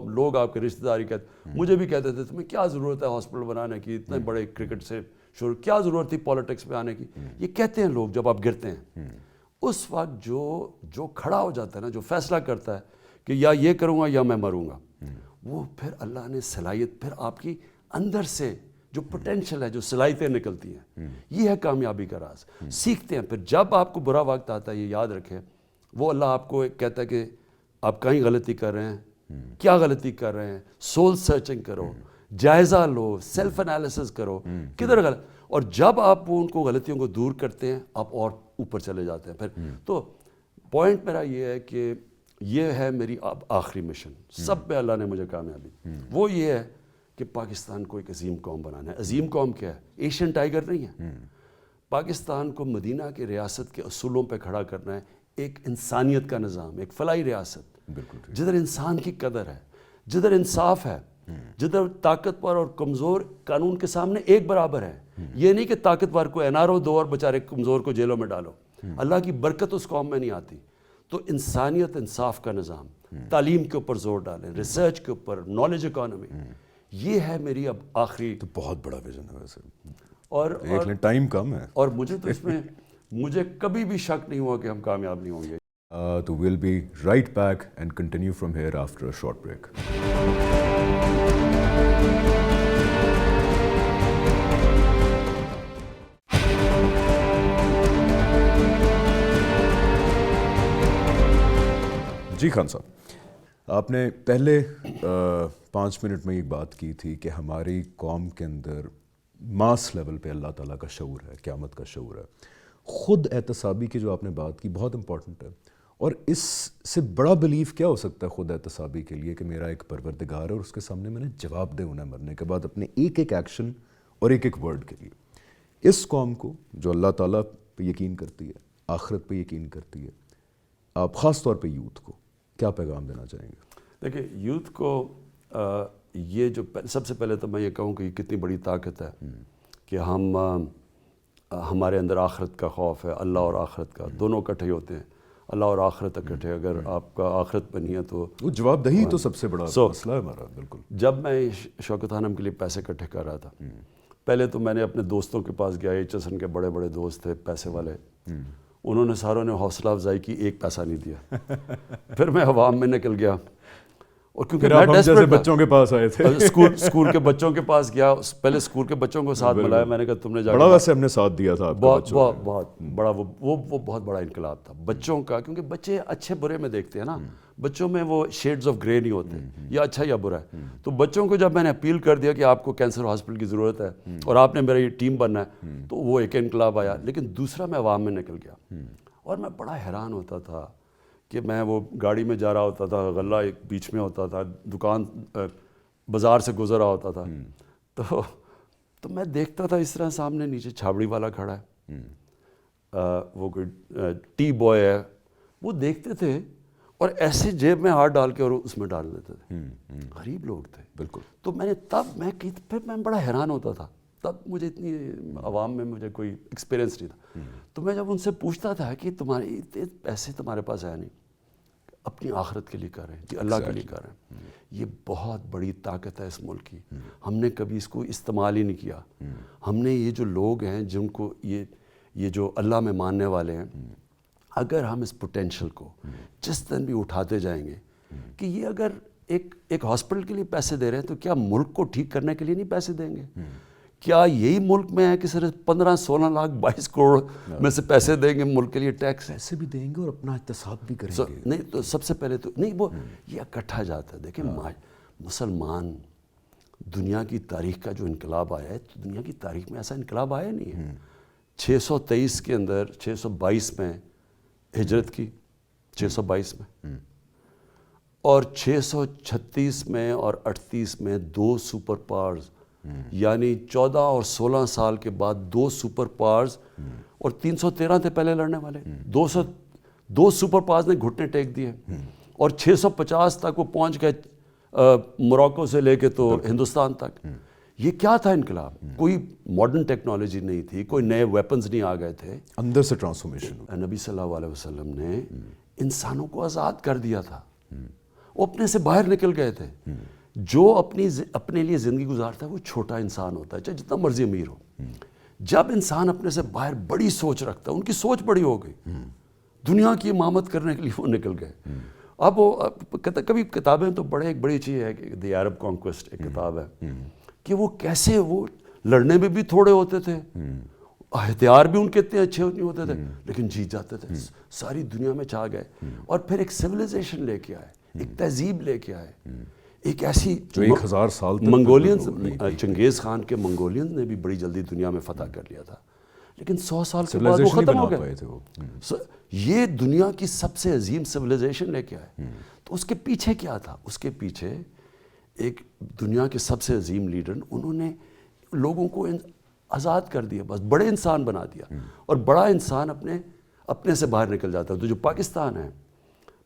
لوگ آپ کے رشتہ داری کہتے, مجھے بھی کہتے تھے تمہیں کیا ضرورت ہے ہاسپٹل بنانے کی, اتنے بڑے کرکٹ سے شروع کیا ضرورت تھی پالیٹکس میں آنے کی, یہ کہتے ہیں لوگ جب آپ گرتے ہیں. اس وقت جو کھڑا ہو جاتا ہے نا, جو فیصلہ کرتا ہے کہ یا یہ کروں گا یا میں مروں گا, وہ پھر اللہ نے صلاحیت, پھر آپ کی اندر سے جو پوٹینشل ہے, جو صلاحیتیں نکلتی ہیں, یہ ہے کامیابی کا راز. سیکھتے ہیں پھر جب آپ کو برا وقت آتا ہے, یہ یاد رکھیں وہ اللہ آپ کو کہتا ہے کہ آپ کہیں غلطی کر رہے ہیں, کیا غلطی کر رہے ہیں, سول سرچنگ کرو, جائزہ لو, سیلف انالیسس کرو کدھر غلط, اور جب آپ ان کو غلطیوں کو دور کرتے ہیں آپ اور اوپر چلے جاتے ہیں. پھر تو پوائنٹ میرا یہ ہے کہ یہ ہے میری اب آخری مشن, سب پہ اللہ نے مجھے کامیابی, وہ یہ ہے کہ پاکستان کو ایک عظیم قوم بنانا ہے. عظیم قوم کیا ہے, ایشین ٹائیگر نہیں ہے, پاکستان کو مدینہ کی ریاست کے اصولوں پہ کھڑا کرنا ہے, ایک انسانیت کا نظام, ایک فلاحی ریاست جدھر انسان کی قدر ہے, جدھر انصاف ہے, جدھر طاقتور اور کمزور قانون کے سامنے ایک برابر ہے. یہ نہیں کہ طاقتور کو NRO دو اور بیچارے کمزور کو جیلوں میں ڈالو, اللہ کی برکت اس قوم میں نہیں آتی. تو انسانیت, انصاف کا نظام, تعلیم کے اوپر زور ڈالیں, ریسرچ کے اوپر, نالج اکانومی, یہ ہے میری اب آخری. تو بہت بڑا ویژن ہے ویسے, اور ٹائم کم ہے, اور مجھے تو اس میں مجھے کبھی بھی شک نہیں ہوا کہ ہم کامیاب نہیں ہوں گے. تو we'll be right back and continue from here after a short break. جی خان صاحب, آپ نے پہلے 5 منٹ میں ایک بات کی تھی کہ ہماری قوم کے اندر ماس لیول پہ اللہ تعالیٰ کا شعور ہے, قیامت کا شعور ہے. خود احتسابی کی جو آپ نے بات کی بہت امپورٹنٹ ہے, اور اس سے بڑا بلیف کیا ہو سکتا ہے خود احتسابی کے لیے کہ میرا ایک پروردگار ہے اور اس کے سامنے میں نے جواب دے ہونا مرنے کے بعد اپنے ایک ایک ایکشن اور ایک ایک ورڈ کے لیے. اس قوم کو جو اللہ تعالیٰ پہ یقین کرتی ہے, آخرت پہ یقین کرتی ہے, آپ خاص طور پہ یوتھ کو کیا پیغام دینا چاہیں گے؟ دیکھیں یوتھ کو یہ جو سب سے پہلے تو میں یہ کہوں کہ یہ کتنی بڑی طاقت ہے کہ ہمارے اندر آخرت کا خوف ہے, اللہ اور آخرت کا دونوں اکٹھے ہوتے ہیں, اللہ اور آخرت اکٹھے. اگر آپ کا آخرت پہ نہیں ہے تو وہ جواب دہی تو سب سے بڑا مسئلہ ہے ہمارا. بالکل. جب میں شوکت خانم کے لیے پیسے اکٹھے کر رہا تھا, پہلے تو میں نے اپنے دوستوں کے پاس گیا, HSN کے بڑے بڑے دوست تھے پیسے والے, انہوں نے ساروں نے حوصلہ افزائی کی, ایک پیسہ نہیں دیا. پھر میں عوام میں نکل گیا, اور کیونکہ میں جیسے بچوں کے پاس آئے تھے, اسکول کے بچوں کے پاس گیا, پہلے اسکول کے بچوں کو ساتھ ملایا, میں نے کہا تم نے بڑا ویسے ہم نے ساتھ دیا تھا, بہت بڑا, وہ بہت بڑا انقلاب تھا بچوں کا, کیونکہ بچے اچھے برے میں دیکھتے ہیں نا, بچوں میں وہ شیڈز آف گرے نہیں ہوتے, یا اچھا یا برا ہے. تو بچوں کو جب میں نے اپیل کر دیا کہ آپ کو کینسر ہاسپٹل کی ضرورت ہے اور آپ نے میرا یہ ٹیم بننا ہے, تو وہ ایک انقلاب آیا. لیکن دوسرا میں عوام میں نکل گیا, اور میں بڑا حیران ہوتا تھا کہ میں وہ گاڑی میں جا رہا ہوتا تھا, غلہ ایک بیچ میں ہوتا تھا, دکان بازار سے گزر رہا ہوتا تھا, تو میں دیکھتا تھا اس طرح سامنے نیچے چھابڑی والا کھڑا ہے, وہ کوئی ٹی بوائے ہے, وہ دیکھتے تھے اور ایسے جیب میں ہاتھ ڈال کے اور اس میں ڈال دیتے تھے. غریب لوگ تھے. بالکل. تو میں نے پھر میں بڑا حیران ہوتا تھا تب مجھے اتنی عوام میں مجھے کوئی ایکسپیرینس نہیں تھا. تو میں جب ان سے پوچھتا تھا کہ تمہارے اتنے پیسے تمہارے پاس ہے نہیں, اپنی آخرت کے لیے کر رہے ہیں جی, اللہ کے لیے کر رہے ہیں. یہ بہت بڑی طاقت ہے اس ملک کی, ہم نے کبھی اس کو استعمال ہی نہیں کیا. ہم نے یہ جو لوگ ہیں جن کو یہ جو اللہ میں ماننے والے ہیں, اگر ہم اس پوٹینشیل کو جس دن بھی اٹھاتے جائیں گے کہ یہ اگر ایک ہاسپٹل کے لیے پیسے دے رہے ہیں تو کیا ملک کو ٹھیک کرنے کے لیے نہیں پیسے دیں گے؟ کیا یہی ملک میں ہے کہ صرف 15-16 لاکھ 22 کروڑ میں سے پیسے دیں گے ملک کے لیے ٹیکس؟ پیسے بھی دیں گے اور اپنا احتساب بھی کریں گے. نہیں تو سب سے پہلے تو نہیں, وہ یہ اکٹھا جاتا ہے. دیکھیں مسلمان دنیا کی تاریخ کا جو انقلاب آیا ہے, تو دنیا کی تاریخ میں ایسا انقلاب آیا نہیں ہے. 623 کے اندر 622 میں ہجرت کی, 622 میں, اور 636 میں اور 38 میں 2 سپر پاورز, یعنی 14 اور 16 سال کے بعد 2 سپر پاورز, اور 313 تھے پہلے لڑنے والے, 2 سپر پاورز نے گھٹنے ٹیک دیے, اور 650 تک وہ پہنچ گئے موراکو سے لے کے تو ہندوستان تک. یہ کیا تھا انقلاب؟ کوئی ماڈرن ٹیکنالوجی نہیں تھی, کوئی نئے ویپنز نہیں آ گئے تھے, اندر سے ٹرانسفارمیشن. نبی صلی اللہ علیہ وسلم نے انسانوں کو آزاد کر دیا تھا, وہ اپنے سے باہر نکل گئے تھے. جو اپنے لیے زندگی گزارتا ہے وہ چھوٹا انسان ہوتا ہے, چاہے جتنا مرضی امیر ہو. جب انسان اپنے سے باہر بڑی سوچ رکھتا ہے, ان کی سوچ بڑی ہو گئی, دنیا کی امامت کرنے کے لیے وہ نکل گئے. اب وہ کبھی کتابیں تو ایک بڑی چیز ہے کہ دی عرب کانکویسٹ ایک کتاب ہے کہ وہ کیسے وہ لڑنے میں بھی تھوڑے ہوتے تھے, ہتھیار بھی ان کے اتنے اچھے نہیں ہوتے تھے, لیکن جیت جاتے تھے, ساری دنیا میں چھا گئے, اور پھر ایک سویلائزیشن لے کے آئے, ایک تہذیب لے کے آئے, ایک ایسی جو 1000 سال تک منگولینز, چنگیز خان کے منگولینز نے بھی بڑی جلدی دنیا میں فتح کر لیا تھا, لیکن 100 سال کے بعد وہ ختم ہو گئے. یہ دنیا کی سب سے عظیم سویلائزیشن لے کے آئے. تو اس کے پیچھے کیا تھا؟ اس کے پیچھے ایک دنیا کے سب سے عظیم لیڈر, انہوں نے لوگوں کو آزاد کر دیا, بس بڑے انسان بنا دیا, اور بڑا انسان اپنے سے باہر نکل جاتا ہے. تو جو پاکستان ہے,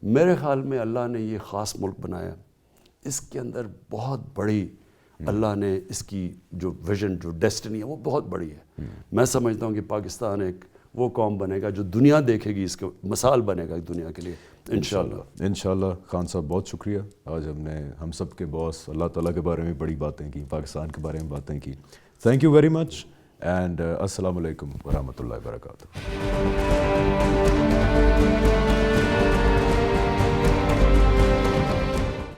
میرے خیال میں اللہ نے یہ خاص ملک بنایا, اس کے اندر بہت بڑی اللہ نے اس کی جو ویژن, جو ڈیسٹنی ہے وہ بہت بڑی ہے. میں سمجھتا ہوں کہ پاکستان ایک وہ قوم بنے گا جو دنیا دیکھے گی, اس کے مثال بنے گا دنیا کے لیے انشاءاللہ. انشاءاللہ. خان صاحب بہت شکریہ, آج ہم سب کے باس اللہ تعالیٰ کے بارے میں بڑی باتیں کی, پاکستان کے بارے میں باتیں کی. Thank you very much, and السلام علیکم ورحمۃ اللہ وبرکاتہ.